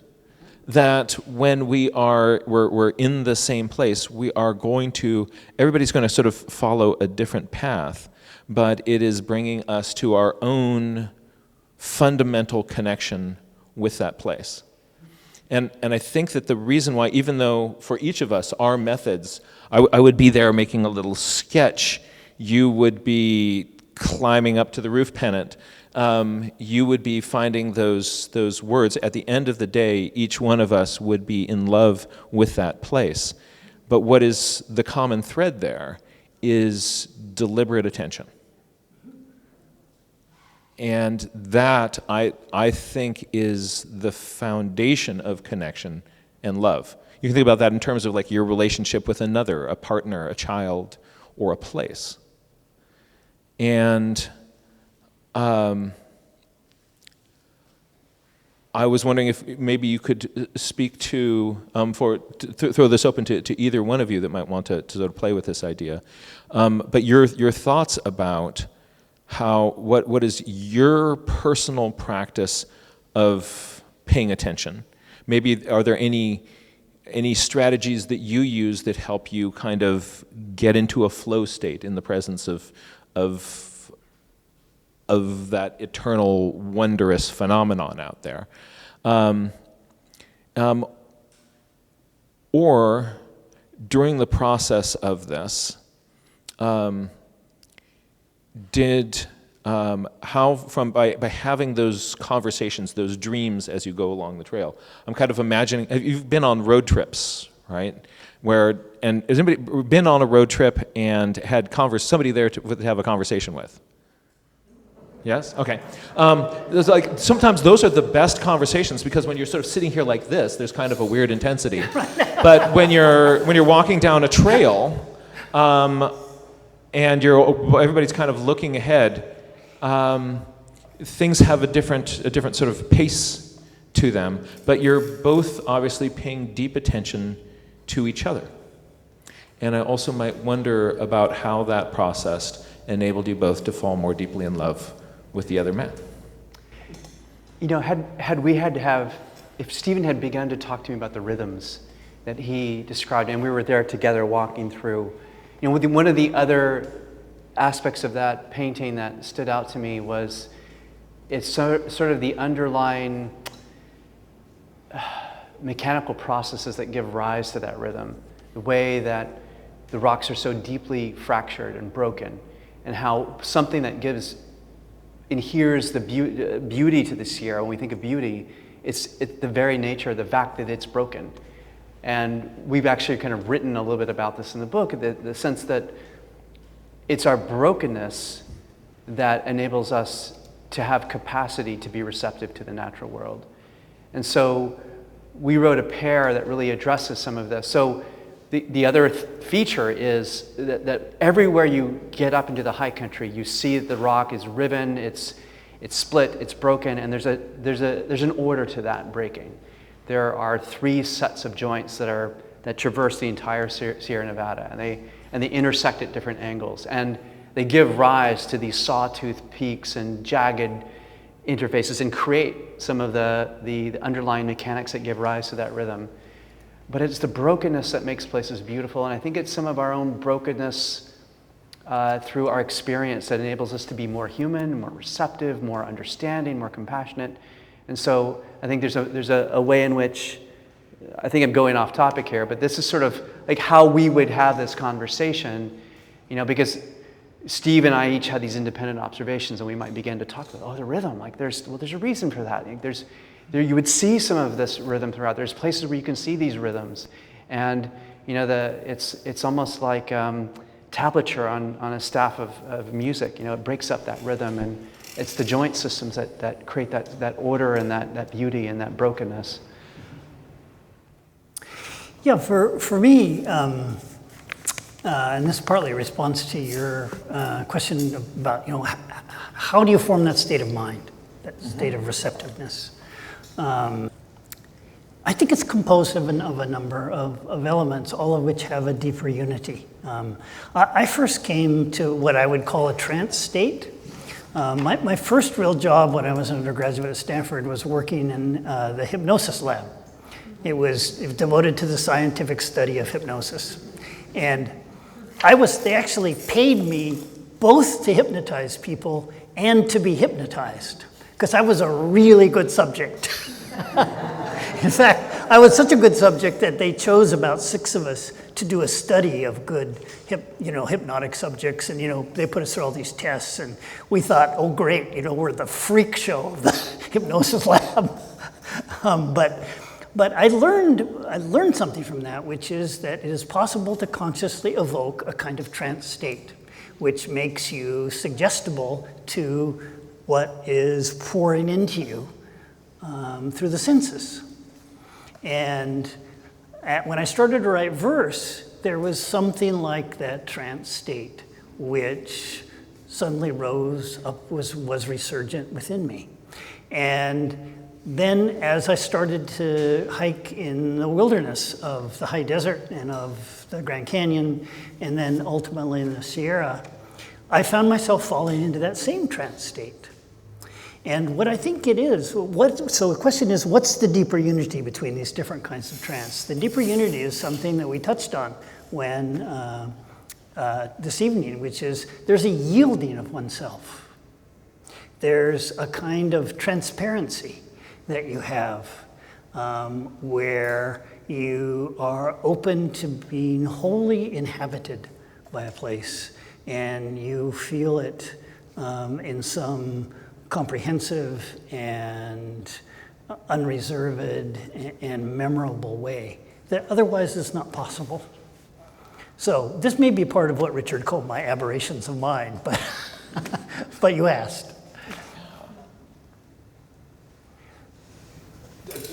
that when we're in the same place, everybody's going to sort of follow a different path, but it is bringing us to our own fundamental connection with that place. And I think that the reason why, even though for each of us, our methods, I would be there making a little sketch, you would be climbing up to the roof pennant, you would be finding those words. At the end of the day, each one of us would be in love with that place. But what is the common thread there is deliberate attention. And that, I think, is the foundation of connection and love. You can think about that in terms of like your relationship with another, a partner, a child, or a place. And I was wondering if maybe you could speak to throw this open to either one of you that might want to sort of play with this idea. But your thoughts about what is your personal practice of paying attention? Maybe are there any strategies that you use that help you kind of get into a flow state in the presence of that eternal, wondrous phenomenon out there? Or during the process of this, by having those conversations, those dreams as you go along the trail, I'm kind of imagining, you've been on road trips, right? And has anybody been on a road trip and had somebody there to have a conversation with? Yes? Okay. There's like, sometimes those are the best conversations, because when you're sort of sitting here like this, there's kind of a weird intensity. But when you're walking down a trail, and everybody's kind of looking ahead, things have a different sort of pace to them, but you're both obviously paying deep attention to each other. And I also might wonder about how that process enabled you both to fall more deeply in love with the other man. You know, if Stephen had begun to talk to me about the rhythms that he described, and we were there together walking through, you know, one of the other aspects of that painting that stood out to me was it's sort of the underlying mechanical processes that give rise to that rhythm, the way that the rocks are so deeply fractured and broken, and how something that gives adheres the beauty to the Sierra. When we think of beauty, it's the very nature, the fact that it's broken. And we've actually kind of written a little bit about this in the book, the sense that it's our brokenness that enables us to have capacity to be receptive to the natural world. And so we wrote a pair that really addresses some of this. So the other feature is that everywhere you get up into the high country, you see that the rock is riven, it's split, it's broken, and there's an order to that breaking. There are 3 sets of joints that traverse the entire Sierra Nevada, and they intersect at different angles, and they give rise to these sawtooth peaks and jagged interfaces and create some of the underlying mechanics that give rise to that rhythm. But it's the brokenness that makes places beautiful, and I think it's some of our own brokenness through our experience that enables us to be more human, more receptive, more understanding, more compassionate. And so I think there's a way in which, I think I'm going off topic here, but this is sort of like how we would have this conversation, because Steve and I each had these independent observations, and we might begin to talk about, the rhythm, like there's a reason for that. You would see some of this rhythm throughout. There's places where you can see these rhythms, and it's almost like tablature on a staff of music. It breaks up that rhythm, and it's the joint systems that create that order and that beauty and that brokenness. Yeah, for me, and this partly responds to your question about, how do you form that state of mind, that state of receptiveness? I think it's composed of a number of elements, all of which have a deeper unity. I first came to what I would call a trance state. My first real job when I was an undergraduate at Stanford was working in the hypnosis lab. It was devoted to the scientific study of hypnosis. And they actually paid me both to hypnotize people and to be hypnotized, because I was a really good subject. In fact, I was such a good subject that they chose about 6 of us to do a study of good hypnotic subjects, and they put us through all these tests, and we thought, oh great, we're the freak show of the hypnosis lab. But I learned something from that, which is that it is possible to consciously evoke a kind of trance state, which makes you suggestible to what is pouring into you through the senses. And when I started to write verse, there was something like that trance state, which suddenly rose up, was resurgent within me. And then as I started to hike in the wilderness of the high desert and of the Grand Canyon, and then ultimately in the Sierra, I found myself falling into that same trance state. And what I think it is, so the question is, what's the deeper unity between these different kinds of trance? The deeper unity is something that we touched on when this evening, which is there's a yielding of oneself. There's a kind of transparency that you have where you are open to being wholly inhabited by a place, and you feel it in some comprehensive and unreserved and memorable way that otherwise is not possible. So this may be part of what Richard called my aberrations of mind, but you asked.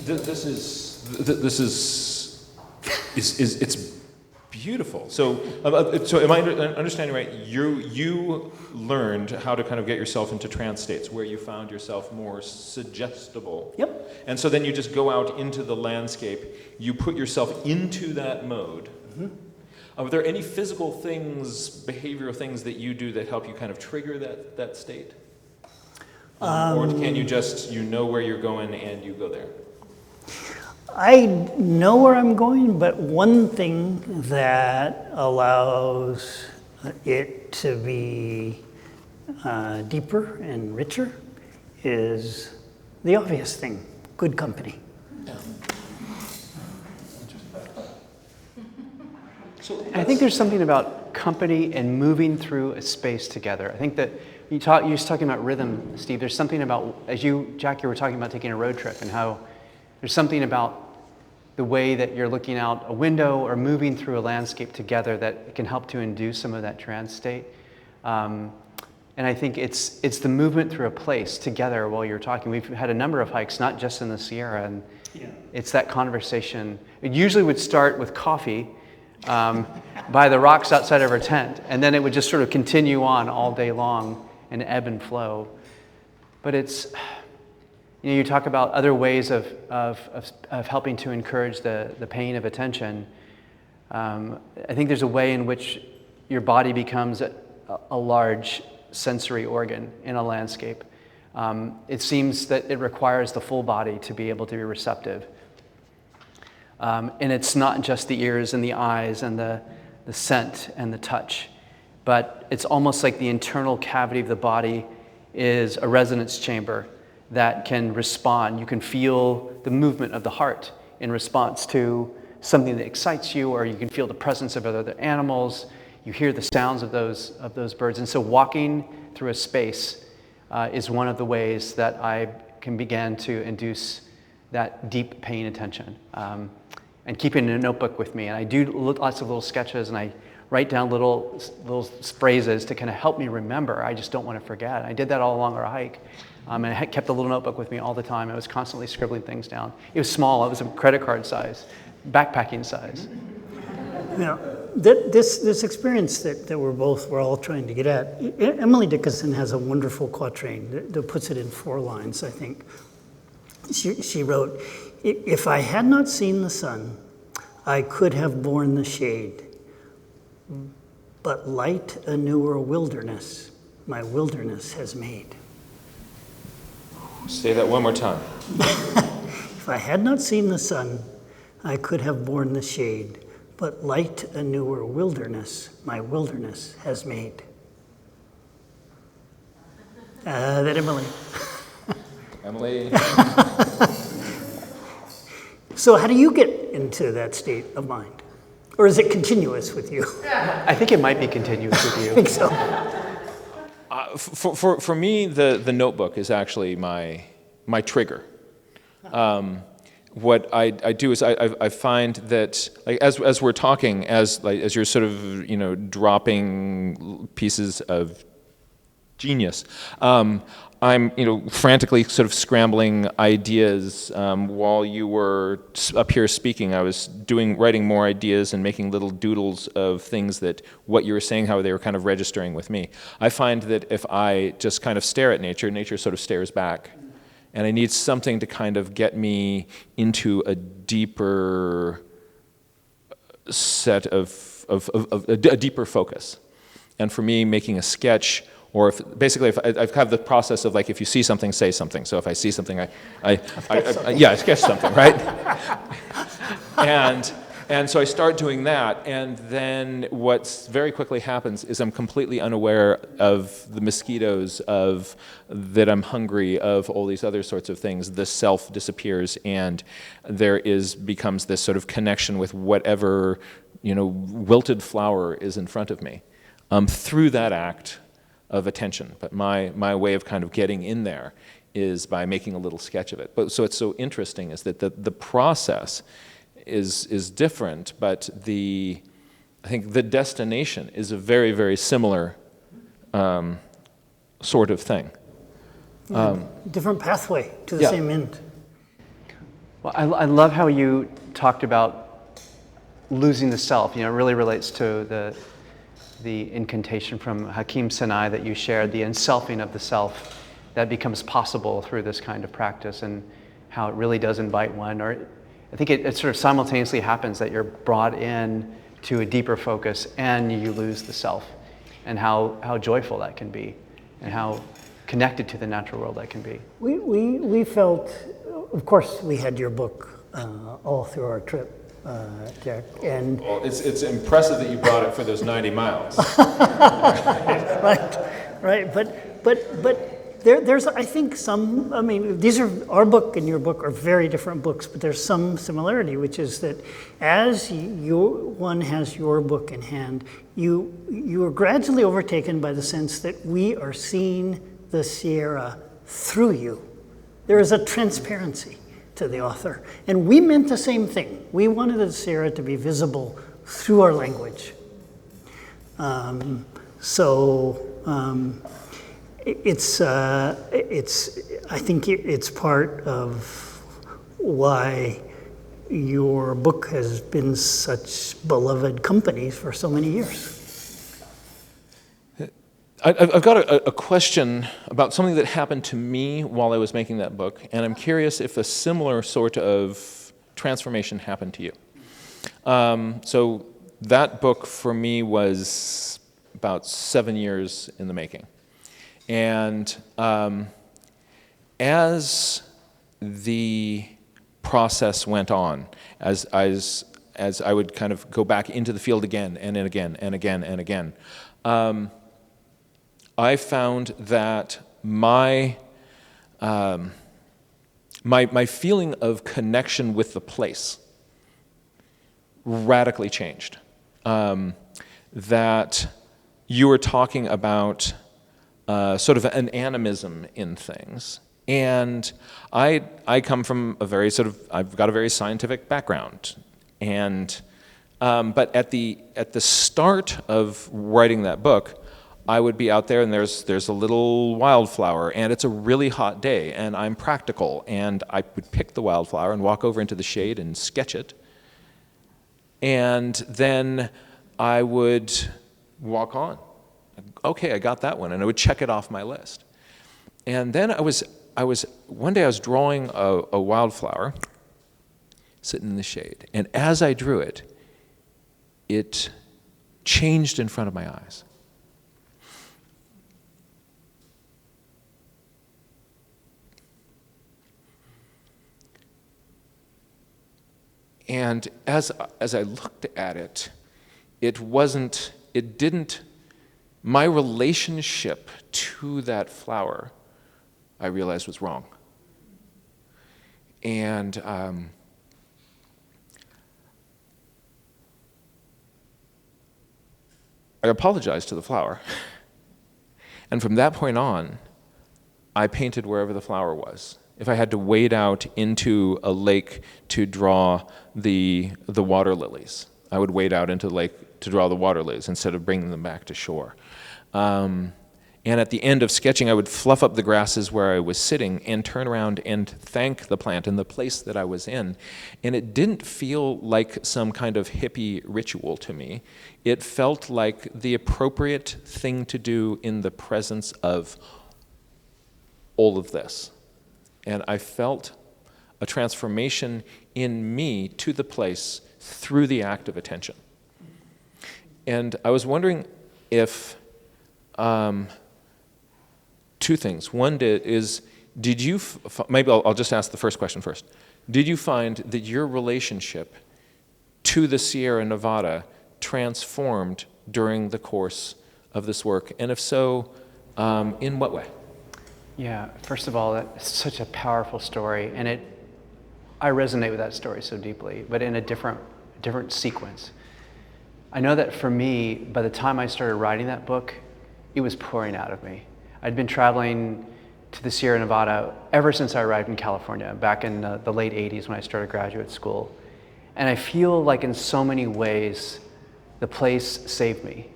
This is it's beautiful. So am I understanding right? You learned how to kind of get yourself into trance states where you found yourself more suggestible. Yep. And so then you just go out into the landscape. You put yourself into that mode. Mm-hmm. Are there any physical things, behavioral things that you do that help you kind of trigger that state? Or can you just, where you're going and you go there? I know where I'm going, but one thing that allows it to be deeper and richer is the obvious thing, good company. Yeah. I think there's something about company and moving through a space together. I think that You were talking about rhythm, Steve. There's something about, as you, Jack, you were talking about taking a road trip and how there's something about the way that you're looking out a window or moving through a landscape together that can help to induce some of that trance state. And I think it's the movement through a place together while you're talking. We've had a number of hikes, not just in the Sierra, and it's that conversation. It usually would start with coffee by the rocks outside of our tent, and then it would just sort of continue on all day long and ebb and flow. But it's, you talk about other ways of helping to encourage the pain of attention. I think there's a way in which your body becomes a large sensory organ in a landscape. It seems that it requires the full body to be able to be receptive. And it's not just the ears and the eyes and the scent and the touch, but it's almost like the internal cavity of the body is a resonance chamber that can respond. You can feel the movement of the heart in response to something that excites you, or you can feel the presence of other animals. You hear the sounds of those birds. And so walking through a space is one of the ways that I can begin to induce that deep paying attention. And keeping a notebook with me. And I do lots of little sketches, and I write down little phrases to kind of help me remember. I just don't want to forget. I did that all along our hike. And I kept a little notebook with me all the time. I was constantly scribbling things down. It was small. It was a credit card size, backpacking size. This experience that we're all trying to get at, Emily Dickinson has a wonderful quatrain that puts it in 4 lines, I think. She wrote, "If I had not seen the sun, I could have borne the shade. But light a newer wilderness, my wilderness has made." Say that one more time. If I had not seen the sun, I could have borne the shade. But light a newer wilderness, my wilderness has made. That Emily. Emily. So how do you get into that state of mind? Or is it continuous with you? I think it might be continuous with you. I think so. For me, the notebook is actually my trigger. What I do is I find that, like, as we're talking, as you're sort of dropping pieces of genius, I'm frantically sort of scrambling ideas. While you were up here speaking, I was writing more ideas and making little doodles of things that what you were saying, how they were kind of registering with me. I find that if I just kind of stare at nature, nature sort of stares back. And I need something to kind of get me into a deeper set of a deeper focus. And for me, making a sketch, or if I have the process of, like, if you see something, say something. So if I see something, I sketch something, right? And so I start doing that, and then what very quickly happens is I'm completely unaware of the mosquitoes, of that I'm hungry, of all these other sorts of things. The self disappears, and there becomes this sort of connection with whatever wilted flower is in front of me through that act of attention. But my way of kind of getting in there is by making a little sketch of it. But so it's so interesting is that the process is different, but I think the destination is a very, very similar sort of thing. Different pathway to the same end. Well, I love how you talked about losing the self. It really relates to the incantation from Hakim Sinai that you shared, the unselfing of the self that becomes possible through this kind of practice, and how it really does invite one, or I think it sort of simultaneously happens that you're brought in to a deeper focus and you lose the self, and how joyful that can be, and how connected to the natural world that can be. We felt, of course, we had your book all through our trip, Jack, and well, it's impressive that you brought it for those 90 miles. right, but There's, I think, some, I mean, these are, our book and your book are very different books, but there's some similarity, which is that as one has your book in hand, you are gradually overtaken by the sense that we are seeing the Sierra through you. There is a transparency to the author. And we meant the same thing. We wanted the Sierra to be visible through our language. I think it's part of why your book has been such beloved company for so many years. I've got a question about something that happened to me while I was making that book, and I'm curious if a similar sort of transformation happened to you. So that book for me was about 7 years in the making. And as the process went on, as I would kind of go back into the field again and again and again and again, I found that my feeling of connection with the place radically changed. That you were talking about sort of an animism in things. And I come from I've got a very scientific background. And, but at the start of writing that book, I would be out there and there's a little wildflower and it's a really hot day and I'm practical and I would pick the wildflower and walk over into the shade and sketch it. And then I would walk on. Okay, I got that one, and I would check it off my list. And then one day I was drawing a wildflower sitting in the shade, and as I drew it, it changed in front of my eyes. And as I looked at it, my relationship to that flower, I realized was wrong. And I apologized to the flower. And from that point on, I painted wherever the flower was. If I had to wade out into a lake to draw the water lilies, I would wade out into the lake to draw the water lilies instead of bringing them back to shore. And at the end of sketching, I would fluff up the grasses where I was sitting and turn around and thank the plant in the place that I was in. And it didn't feel like some kind of hippie ritual to me. It felt like the appropriate thing to do in the presence of all of this. And I felt a transformation in me to the place through the act of attention. And I was wondering if two things. One is, did you, maybe I'll just ask the first question first. Did you find that your relationship to the Sierra Nevada transformed during the course of this work? And if so, in what way? Yeah, first of all, that's such a powerful story, and I resonate with that story so deeply, but in a different sequence. I know that for me, by the time I started writing that book, it was pouring out of me. I'd been traveling to the Sierra Nevada ever since I arrived in California, back in the late 80s when I started graduate school. And I feel like in so many ways, the place saved me.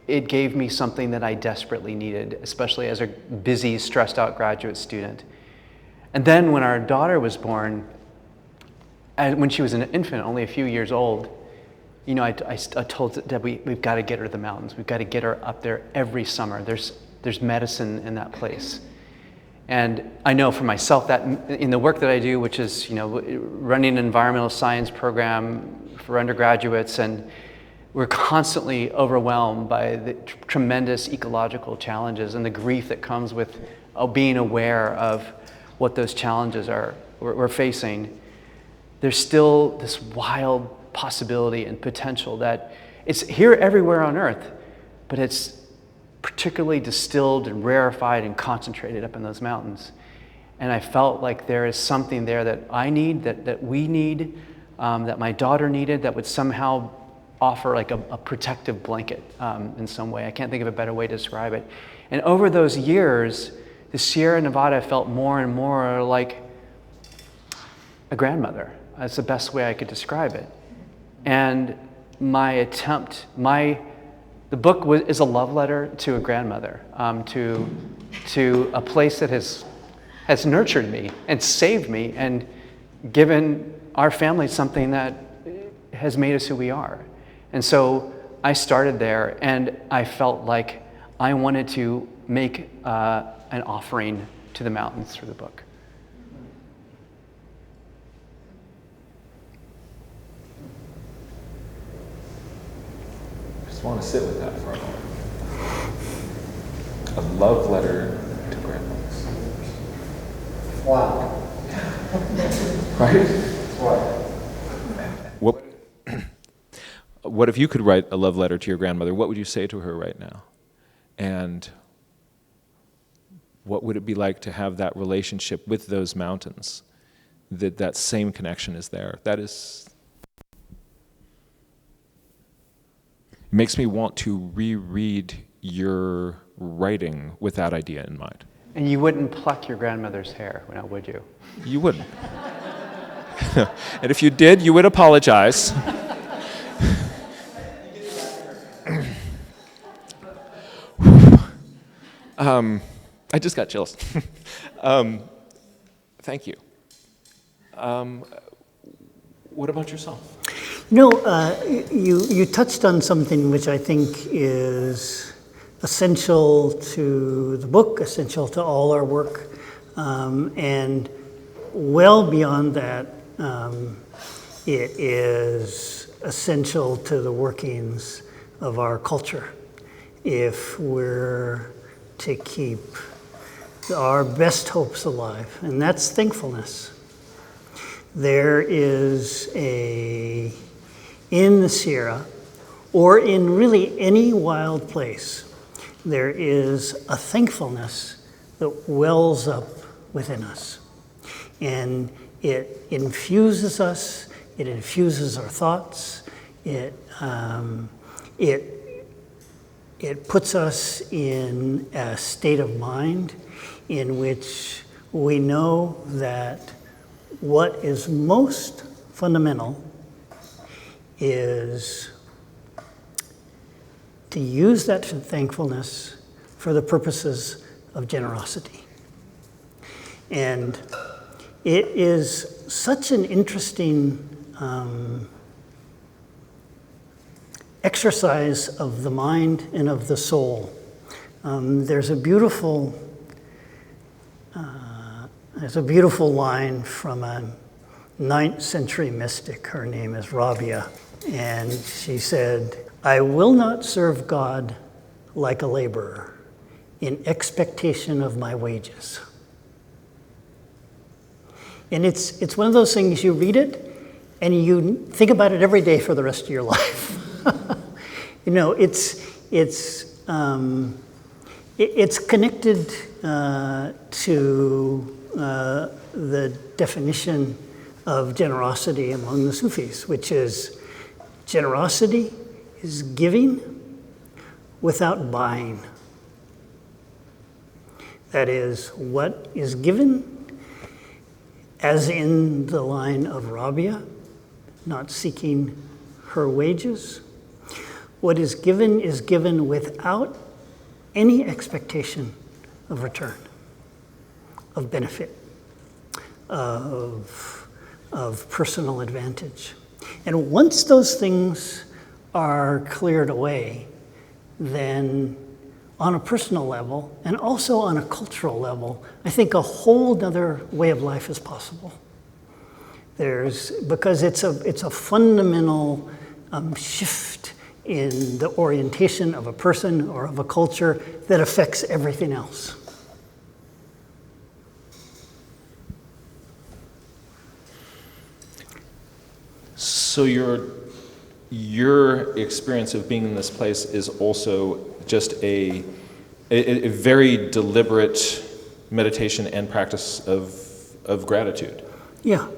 It gave me something that I desperately needed, especially as a busy, stressed out graduate student. And then when our daughter was born, when she was an infant, only a few years old, you know, I told Deb, we've got to get her to the mountains. We've got to get her up there every summer. There's medicine in that place. And I know for myself that in the work that I do, which is, you know, running an environmental science program for undergraduates, and we're constantly overwhelmed by the tremendous ecological challenges and the grief that comes with being aware of what those challenges are we're facing. There's still this wild possibility and potential that it's here everywhere on Earth, but it's particularly distilled and rarefied and concentrated up in those mountains. And I felt like there is something there that I need, that we need, that my daughter needed, that would somehow offer like a protective blanket in some way. I can't think of a better way to describe it. And over those years, the Sierra Nevada felt more and more like a grandmother. That's the best way I could describe it. And the book is a love letter to a grandmother, to a place that has nurtured me and saved me and given our family something that has made us who we are. And so I started there, and I felt like I wanted to make an offering to the mountains through the book. I just want to sit with that for a moment. A love letter to grandmothers. Wow. Right? Right. What if you could write a love letter to your grandmother? What would you say to her right now? And what would it be like to have that relationship with those mountains? That same connection is there. It makes me want to reread your writing with that idea in mind. And you wouldn't pluck your grandmother's hair, now would you? You wouldn't. And if you did, you would apologize. I just got chills. Thank you. What about yourself? You touched on something which I think is essential to the book, essential to all our work, and well beyond that, it is essential to the workings of our culture if we're to keep our best hopes alive, and that's thankfulness. There is in the Sierra, or in really any wild place, there is a thankfulness that wells up within us. And it infuses us, it infuses our thoughts, it puts us in a state of mind in which we know that what is most fundamental is to use that thankfulness for the purposes of generosity. And it is such an interesting exercise of the mind and of the soul. There's a beautiful line from a 9th century mystic. Her name is Rabia, and she said, "I will not serve God like a laborer in expectation of my wages." And it's one of those things, you read it and you think about it every day for the rest of your life. It's connected to the definition of generosity among the Sufis, which is generosity is giving without buying. That is, what is given, as in the line of Rabia, not seeking her wages. What is given without any expectation of return, of benefit, of personal advantage. And once those things are cleared away, then on a personal level and also on a cultural level, I think a whole other way of life is possible. Because it's a fundamental shift in the orientation of a person or of a culture that affects everything else. So your experience of being in this place is also just a a very deliberate meditation and practice of gratitude. Yeah.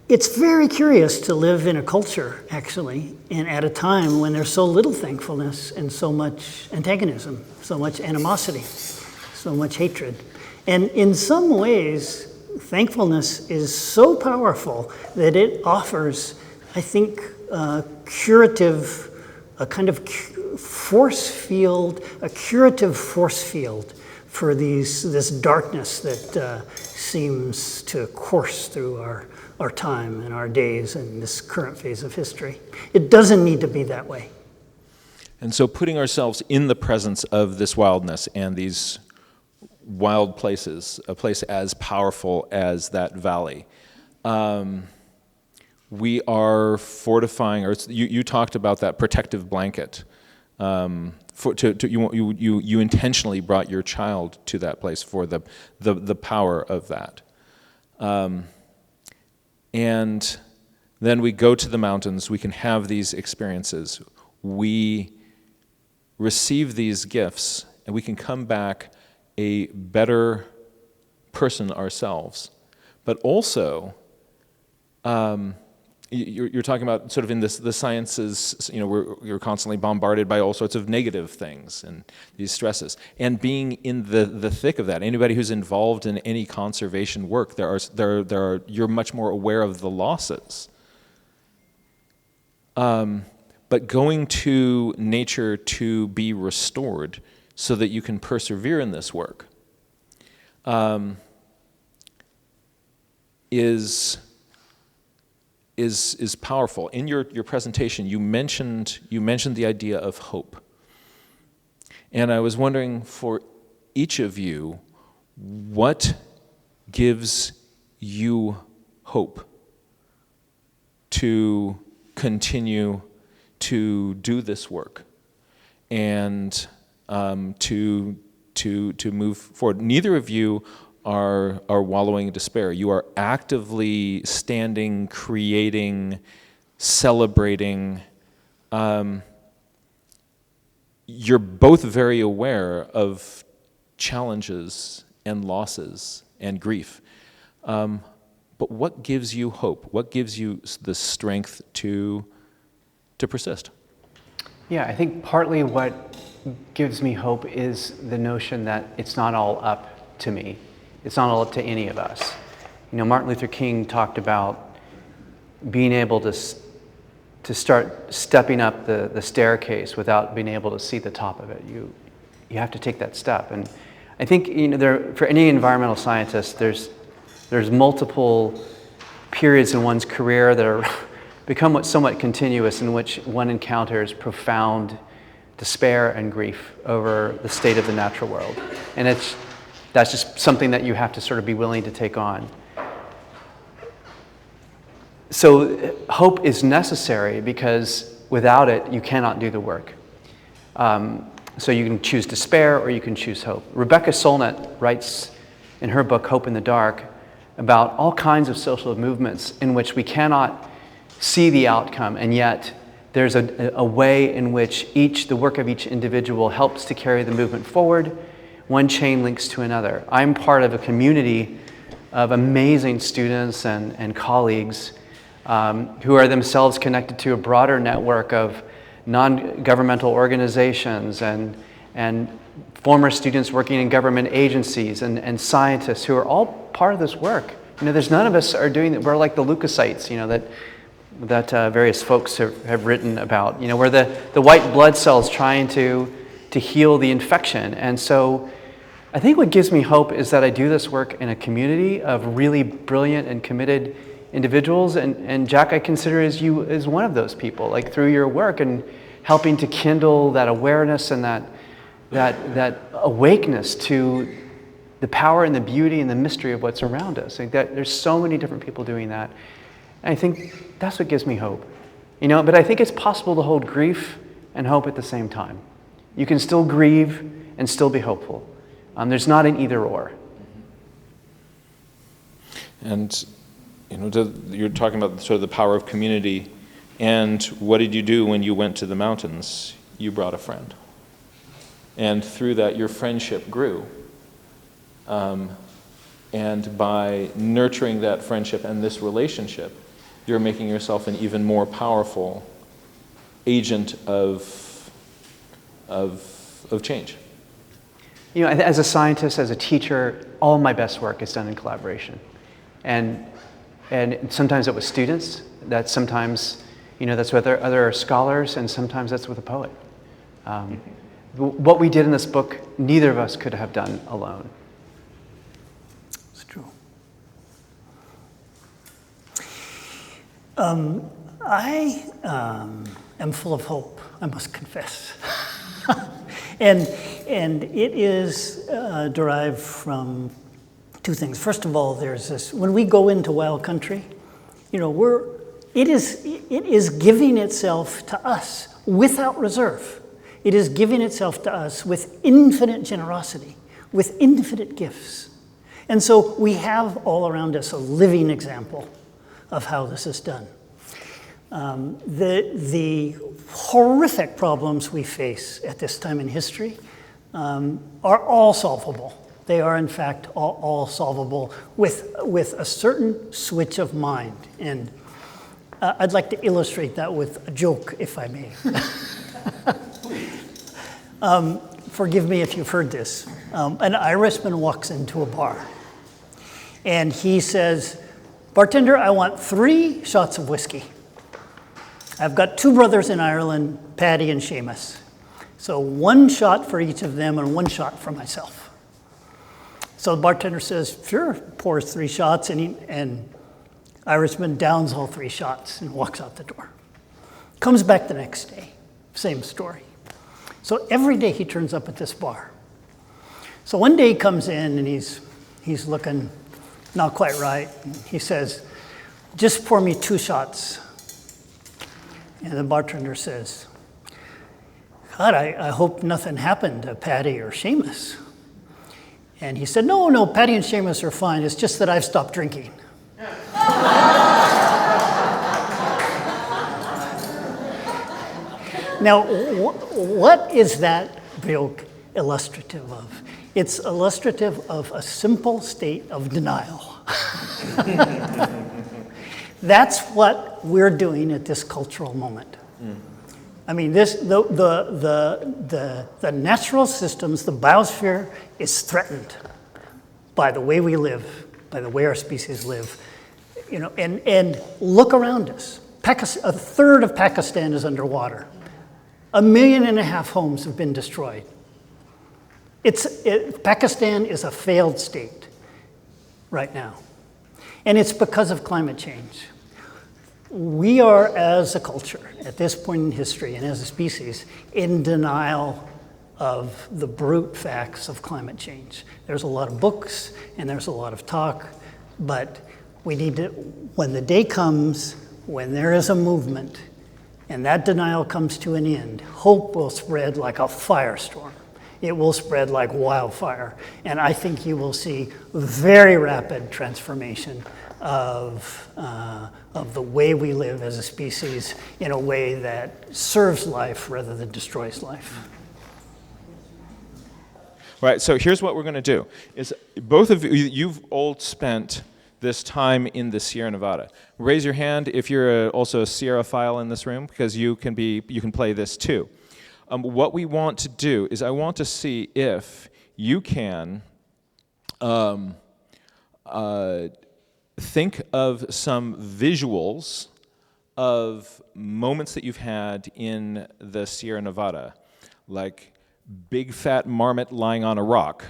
It's very curious to live in a culture, actually, and at a time when there's so little thankfulness and so much antagonism, so much animosity, so much hatred. And in some ways, thankfulness is so powerful that it offers, I think, a kind of force field, a curative force field for this darkness that seems to course through our time and our days and this current phase of history. It doesn't need to be that way. And so putting ourselves in the presence of this wildness and these wild places, a place as powerful as that valley, we are fortifying, or you talked about that protective blanket. You intentionally brought your child to that place for the power of that. And then we go to the mountains, we can have these experiences. We receive these gifts, and we can come back a better person ourselves. But also, you're talking about sort of in the sciences, you're constantly bombarded by all sorts of negative things and these stresses. And being in the thick of that, anybody who's involved in any conservation work, you're much more aware of the losses. But going to nature to be restored so that you can persevere in this work is powerful. In your presentation, you mentioned the idea of hope. And I was wondering, for each of you, what gives you hope to continue to do this work and to move forward? Neither of you are wallowing in despair. You are actively standing, creating, celebrating. You're both very aware of challenges and losses and grief. But what gives you hope? What gives you the strength to persist? Yeah, I think partly what gives me hope is the notion that it's not all up to me. It's not all up to any of us. Martin Luther King talked about being able to start stepping up the staircase without being able to see the top of it. You have to take that step. And I think for any environmental scientist, there's multiple periods in one's career that are become somewhat continuous, in which one encounters profound despair and grief over the state of the natural world. And that's just something that you have to sort of be willing to take on. So hope is necessary, because without it, you cannot do the work. So you can choose despair or you can choose hope. Rebecca Solnit writes in her book, Hope in the Dark, about all kinds of social movements in which we cannot see the outcome, and yet there's a way in which the work of each individual helps to carry the movement forward. One chain links to another. I'm part of a community of amazing students and colleagues who are themselves connected to a broader network of non-governmental organizations and former students working in government agencies and scientists who are all part of this work. There's none of us are doing that. We're like the leukocytes, that various folks have written about, where the white blood cells trying to heal the infection. And so I think what gives me hope is that I do this work in a community of really brilliant and committed individuals. And Jack, I consider you as one of those people, like through your work and helping to kindle that awareness and that awakeness to the power and the beauty and the mystery of what's around us. Like that, there's so many different people doing that. And I think that's what gives me hope. But I think it's possible to hold grief and hope at the same time. You can still grieve and still be hopeful. There's not an either or. And you're talking about sort of the power of community. And what did you do when you went to the mountains? You brought a friend. And through that, your friendship grew. And by nurturing that friendship and this relationship, you're making yourself an even more powerful agent of change. As a scientist, as a teacher, all my best work is done in collaboration. And sometimes it was students, that's sometimes, that's with other scholars, and sometimes that's with a poet. What we did in this book, neither of us could have done alone. It's true. I am full of hope, I must confess. and it is derived from two things. First of all, there's this, when we go into wild country, it is giving itself to us without reserve. It is giving itself to us with infinite generosity, with infinite gifts. And so we have all around us a living example of how this is done. The horrific problems we face at this time in history are all solvable. They are, in fact, all solvable with a certain switch of mind. And I'd like to illustrate that with a joke, if I may. Forgive me if you've heard this. An Irishman walks into a bar, and he says, "Bartender, I want 3 shots of whiskey. I've got 2 brothers in Ireland, Paddy and Seamus. So 1 shot for each of them and 1 shot for myself." So the bartender says, "Sure," pours 3 shots, and Irishman downs all 3 shots and walks out the door. Comes back the next day, same story. So every day he turns up at this bar. So one day he comes in and he's looking not quite right. And he says, "Just pour me 2 shots." And the bartender says, "God, I hope nothing happened to Paddy or Seamus." And he said, No, Paddy and Seamus are fine. It's just that I've stopped drinking." Now, what is that joke illustrative of? It's illustrative of a simple state of denial. That's what we're doing at this cultural moment. I mean, the natural systems, the biosphere is threatened by the way we live, by the way our species live. And look around us. A third of Pakistan is underwater. 1.5 million homes have been destroyed. Pakistan is a failed state right now. And it's because of climate change. We are, as a culture, at this point in history, and as a species, in denial of the brute facts of climate change. There's a lot of books, and there's a lot of talk, but we need to, when the day comes, when there is a movement, and that denial comes to an end, hope will spread like a firestorm. It will spread like wildfire. And I think you will see very rapid transformation of the way we live as a species in a way that serves life rather than destroys life. Right, so here's what we're going to do. Is both of you, you've all spent this time in the Sierra Nevada. Raise your hand if you're also a Sierra-phile in this room, because you can play this too. What we want to do is I want to see if you can think of some visuals of moments that you've had in the Sierra Nevada, like big fat marmot lying on a rock,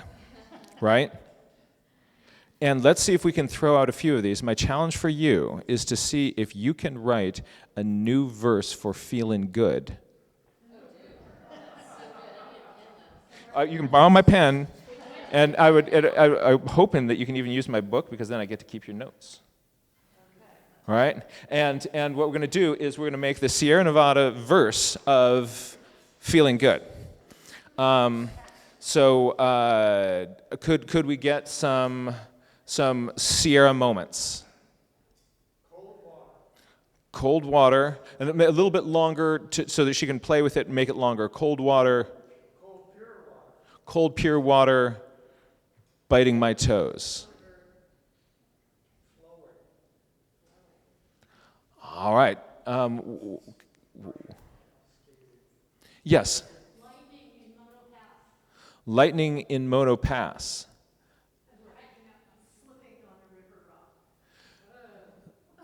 right? And let's see if we can throw out a few of these. My challenge for you is to see if you can write a new verse for feeling good. You can borrow my pen, and I'm hoping that you can even use my book, because then I get to keep your notes. All right? And what we're going to do is we're going to make the Sierra Nevada verse of feeling good. Could we get some Sierra moments? Cold water, and a little bit longer so that she can play with it and make it longer. Cold water. Cold, pure water biting my toes. All right. Yes. Lightning in Mono Pass.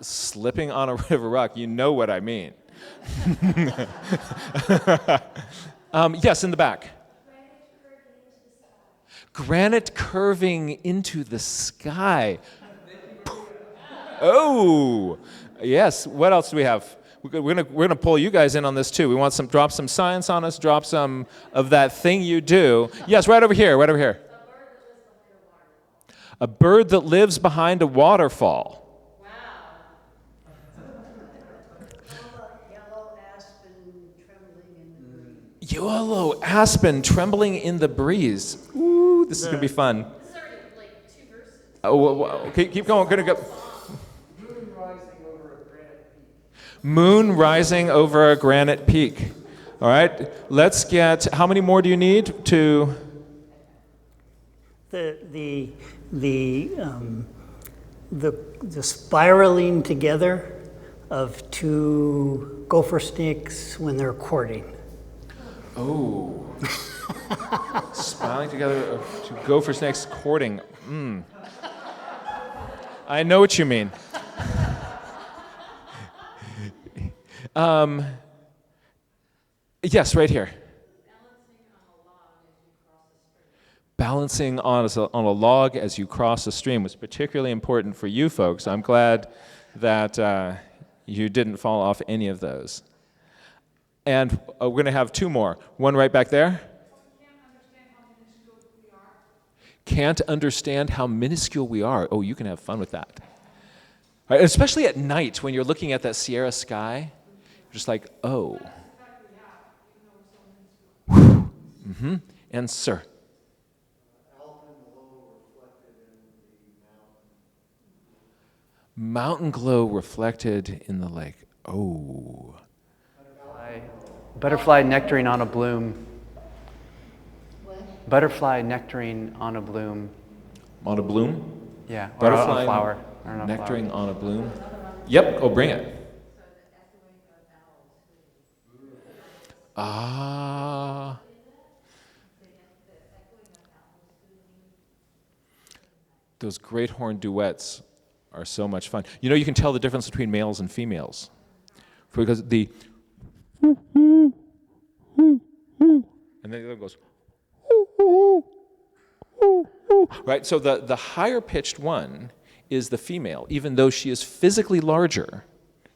Slipping on a river rock. You know what I mean. Yes, in the back. Granite curving into the sky. Oh, yes. What else do we have? We're gonna pull you guys in on this too. We want drop some science on us. Drop some of that thing you do. Yes, right over here. Right over here. A bird that lives behind a waterfall. Yellow aspen trembling in the breeze. Ooh, this is going to be fun. This is already like 2 verses. Oh, okay, keep going. Going to go. Moon rising over a granite peak. All right, let's get. How many more do you need to? The spiraling together of 2 gopher snakes when they're courting. Oh. Smiling together of 2 gopher snakes courting. I know what you mean. Yes, right here. Balancing on a log as you cross a stream was particularly important for you folks. I'm glad that you didn't fall off any of those. And we're going to have 2 more. One right back there. Can't understand how minuscule we are. Oh, you can have fun with that. All right, especially at night when you're looking at that Sierra sky. You're just like, oh. Mm-hmm. And sir. Mountain glow reflected in the lake. Oh. Butterfly nectarine on a bloom. What? Butterfly nectarine on a bloom. On a bloom? Yeah, or Butterfly on a flower. Or on a nectarine flower. on a bloom? Yep, oh, bring it. Ah. Those great horn duets are so much fun. You know, you can tell the difference between males and females. Because the and then the other goes right, so the higher pitched one is the female. Even though she is physically larger,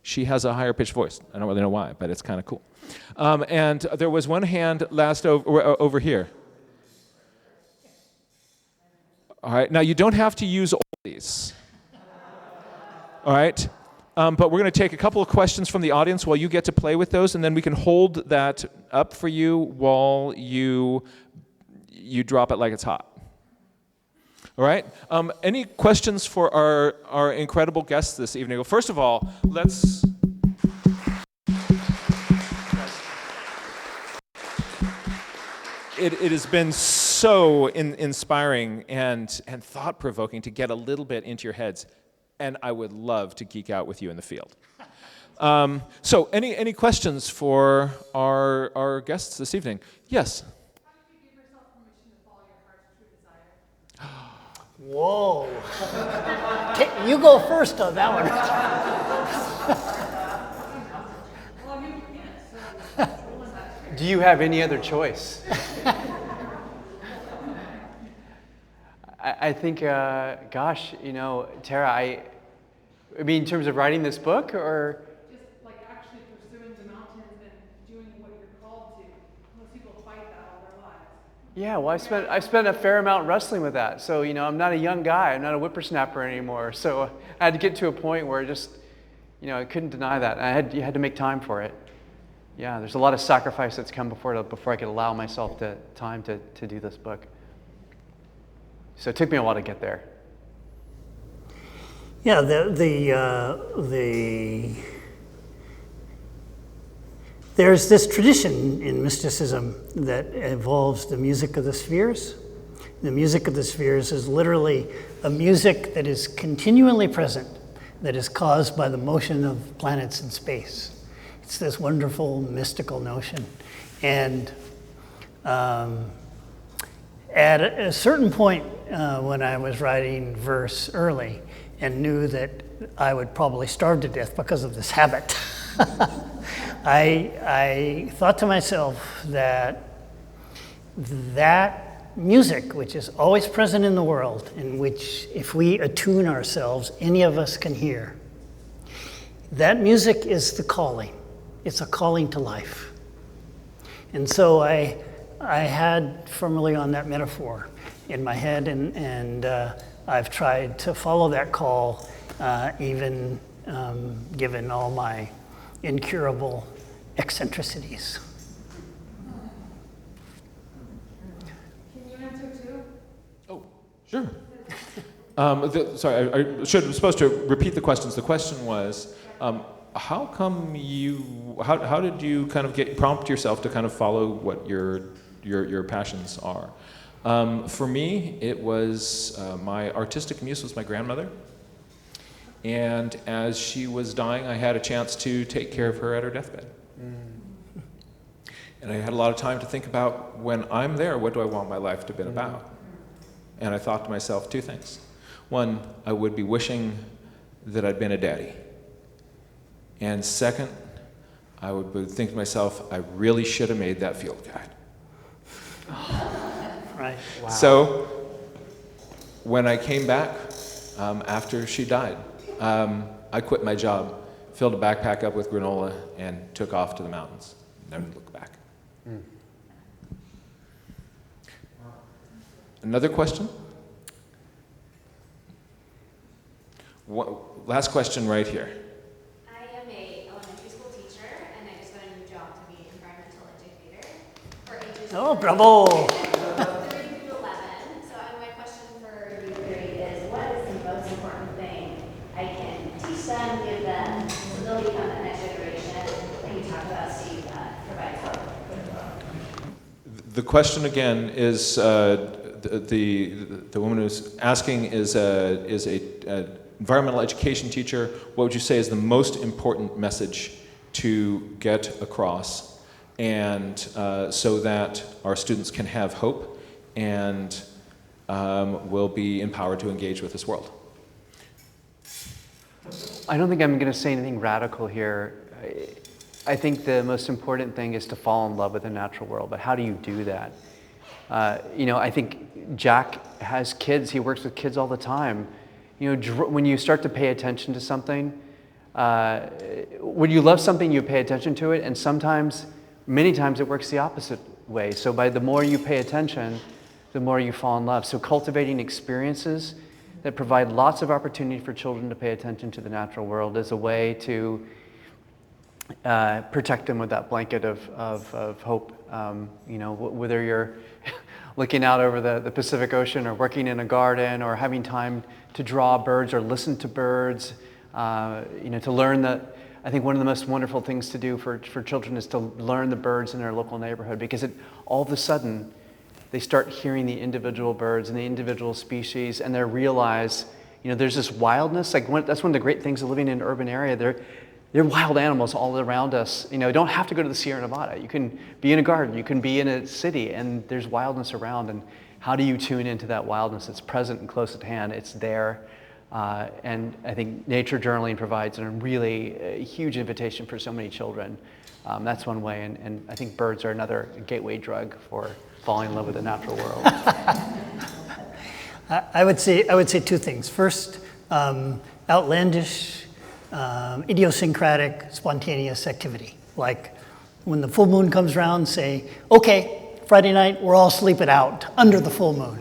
she has a higher pitched voice. I don't really know why, but it's kind of cool. And there was one hand last over here. All right, now you don't have to use all these. All right, but we're going to take a couple of questions from the audience while you get to play with those, and then we can hold that up for you while you drop it like it's hot. All right, any questions for our incredible guests this evening? Well, first of all, let's... It has been so inspiring and thought-provoking to get a little bit into your heads, and I would love to geek out with you in the field. So any questions for our guests this evening? Yes? How did you give yourself permission to follow your heart's true desire? Whoa. You go first on that one. Do you have any other choice? I think, gosh, you know, Tara, I mean, in terms of writing this book, or? Just like actually pursuing the mountains and doing what you're called to. Most people fight that all their lives. Yeah, well, I spent a fair amount wrestling with that. So, you know, I'm not a young guy. I'm not a whippersnapper anymore. So I had to get to a point where just, you know, I couldn't deny that. You had to make time for it. Yeah, there's a lot of sacrifice that's come before I could allow myself time to do this book. So it took me a while to get there. There's this tradition in mysticism that involves the music of the spheres. The music of the spheres is literally a music that is continually present, that is caused by the motion of planets in space. It's this wonderful mystical notion. And at a certain point when I was writing verse early and knew that I would probably starve to death because of this habit, I thought to myself that music, which is always present in the world, in which if we attune ourselves, any of us can hear, that music is the calling. It's a calling to life. And so I had firmly on that metaphor in my head, and I've tried to follow that call, even given all my incurable eccentricities. Can you answer too? Oh, sure. Sorry, I was supposed to repeat the questions. The question was, how did you kind of prompt yourself to kind of follow what your passions are? For me, it was my artistic muse was my grandmother. And as she was dying, I had a chance to take care of her at her deathbed. And I had a lot of time to think about, when I'm there, what do I want my life to have been about? And I thought to myself two things. One, I would be wishing that I'd been a daddy. And second, I would think to myself, I really should have made that field guide. Right. Wow. So when I came back after she died, I quit my job, filled a backpack up with granola, and took off to the mountains. Never looked back. Another question? Last question right here. I am a elementary school teacher, and I just got a new job to be environmental educator for ages. Oh, bravo! 3 through 11. So my question for you three is, what is the most important thing I can teach them, give them, so they'll become the next generation? And you talked about Steve provides hope. The question again is, the woman who's asking is a environmental education teacher. What would you say is the most important message to get across, and so that our students can have hope and will be empowered to engage with this world? I don't think I'm going to say anything radical here. I think the most important thing is to fall in love with the natural world, but how do you do that? I think Jack has kids, he works with kids all the time. When you start to pay attention to something, when you love something, you pay attention to it, and many times it works the opposite way. So the more you pay attention, the more you fall in love. So cultivating experiences that provide lots of opportunity for children to pay attention to the natural world is a way to protect them with that blanket of hope. Whether you're looking out over the Pacific Ocean, or working in a garden, or having time to draw birds or listen to birds, to learn I think one of the most wonderful things to do for children is to learn the birds in their local neighborhood, because all of a sudden they start hearing the individual birds and the individual species, and they realize, there's this wildness. That's one of the great things of living in an urban area. There are wild animals all around us. You don't have to go to the Sierra Nevada. You can be in a garden, you can be in a city, and there's wildness around. And how do you tune into that wildness? It's present and close at hand. It's there. And I think nature journaling provides a really huge invitation for so many children. That's one way. And I think birds are another gateway drug for falling in love with the natural world. I would say two things. First, outlandish, idiosyncratic, spontaneous activity. Like when the full moon comes around, say, okay, Friday night, we're all sleeping out under the full moon.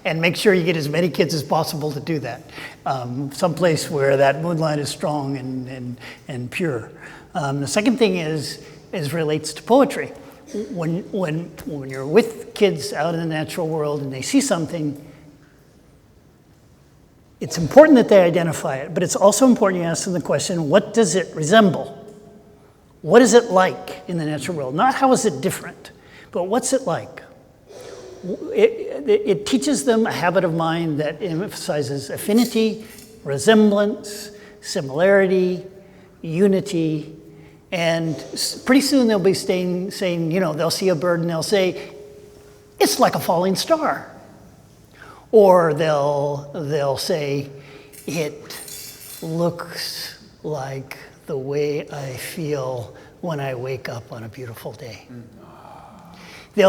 And make sure you get as many kids as possible to do that. Someplace where that moonlight is strong and pure. The second thing relates to poetry. When you're with kids out in the natural world and they see something, it's important that they identify it, but it's also important you ask them the question, what does it resemble? What is it like in the natural world? Not how is it different, but what's it like? It teaches them a habit of mind that emphasizes affinity, resemblance, similarity, unity, and pretty soon they'll be saying, they'll see a bird and they'll say, it's like a falling star. Or they'll say, it looks like the way I feel when I wake up on a beautiful day. They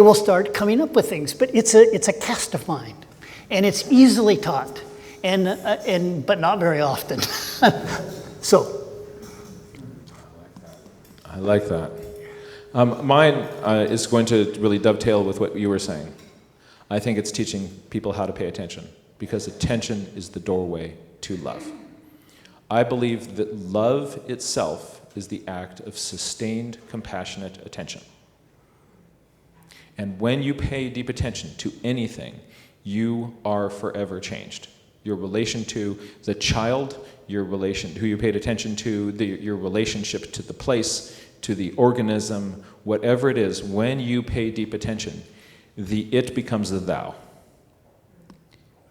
will start coming up with things, but it's a cast of mind, and it's easily taught, but not very often. So. I like that. Mine is going to really dovetail with what you were saying. I think it's teaching people how to pay attention, because attention is the doorway to love. I believe that love itself is the act of sustained, compassionate attention. And when you pay deep attention to anything, you are forever changed. Your relation to the child, your relation, who you paid attention to, your relationship to the place, to the organism, whatever it is, when you pay deep attention, the it becomes the thou.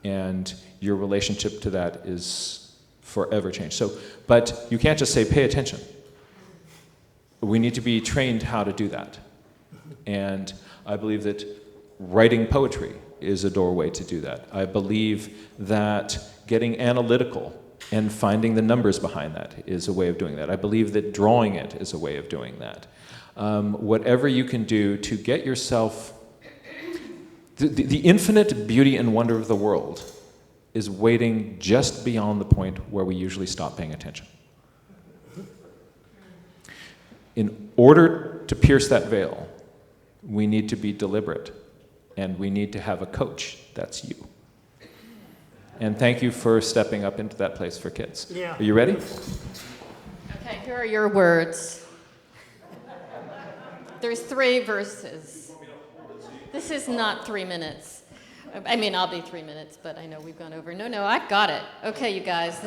And your relationship to that is forever changed. But you can't just say, pay attention. We need to be trained how to do that. And I believe that writing poetry is a doorway to do that. I believe that getting analytical and finding the numbers behind that is a way of doing that. I believe that drawing it is a way of doing that. Whatever you can do to get yourself... The infinite beauty and wonder of the world is waiting just beyond the point where we usually stop paying attention. In order to pierce that veil, we need to be deliberate, and we need to have a coach. That's you. And thank you for stepping up into that place for kids. Yeah. Are you ready? Okay, here are your words. There's 3 verses. This is not 3 minutes. I mean, I'll be 3 minutes, but I know we've gone over. No, I got it. Okay, you guys,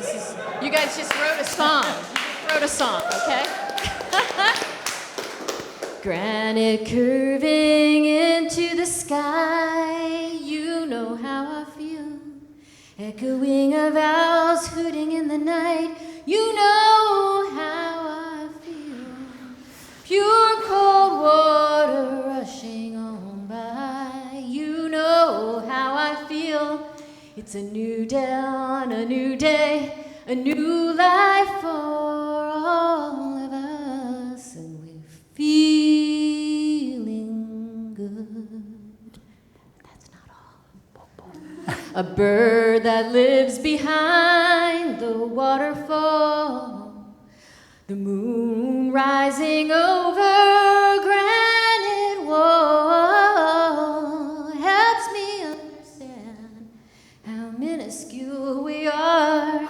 you guys just wrote a song. Okay? Granite curving into the sky, you know how I feel. Echoing of owls hooting in the night, you know how I feel. Pure cold water rushing on by, you know how I feel. It's a new dawn, a new day, a new life for all of us, and we're feeling good. That's not all. A bird that lives behind the waterfall, the moon rising over granite wall helps me understand how minuscule we are.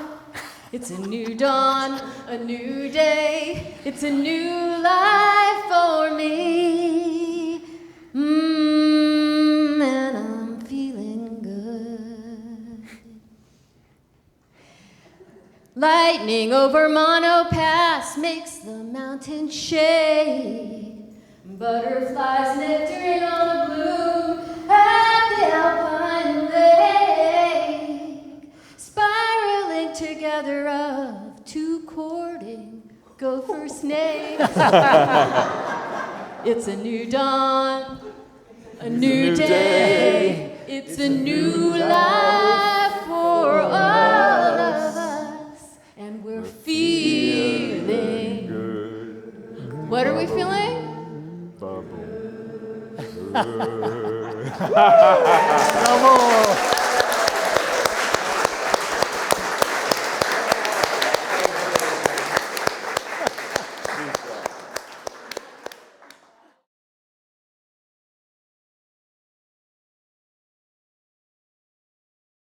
It's a new dawn, a new day, it's a new life for me. And I'm feeling good. Lightning over Mono Pass makes the mountain shake. Butterflies nectaring on the bloom at the alpine lake. Spiraling together of 2 courting gopher snakes. It's a new dawn, a new day. It's a new life for all of us, and we're feeling good. What are we feeling? Bravo.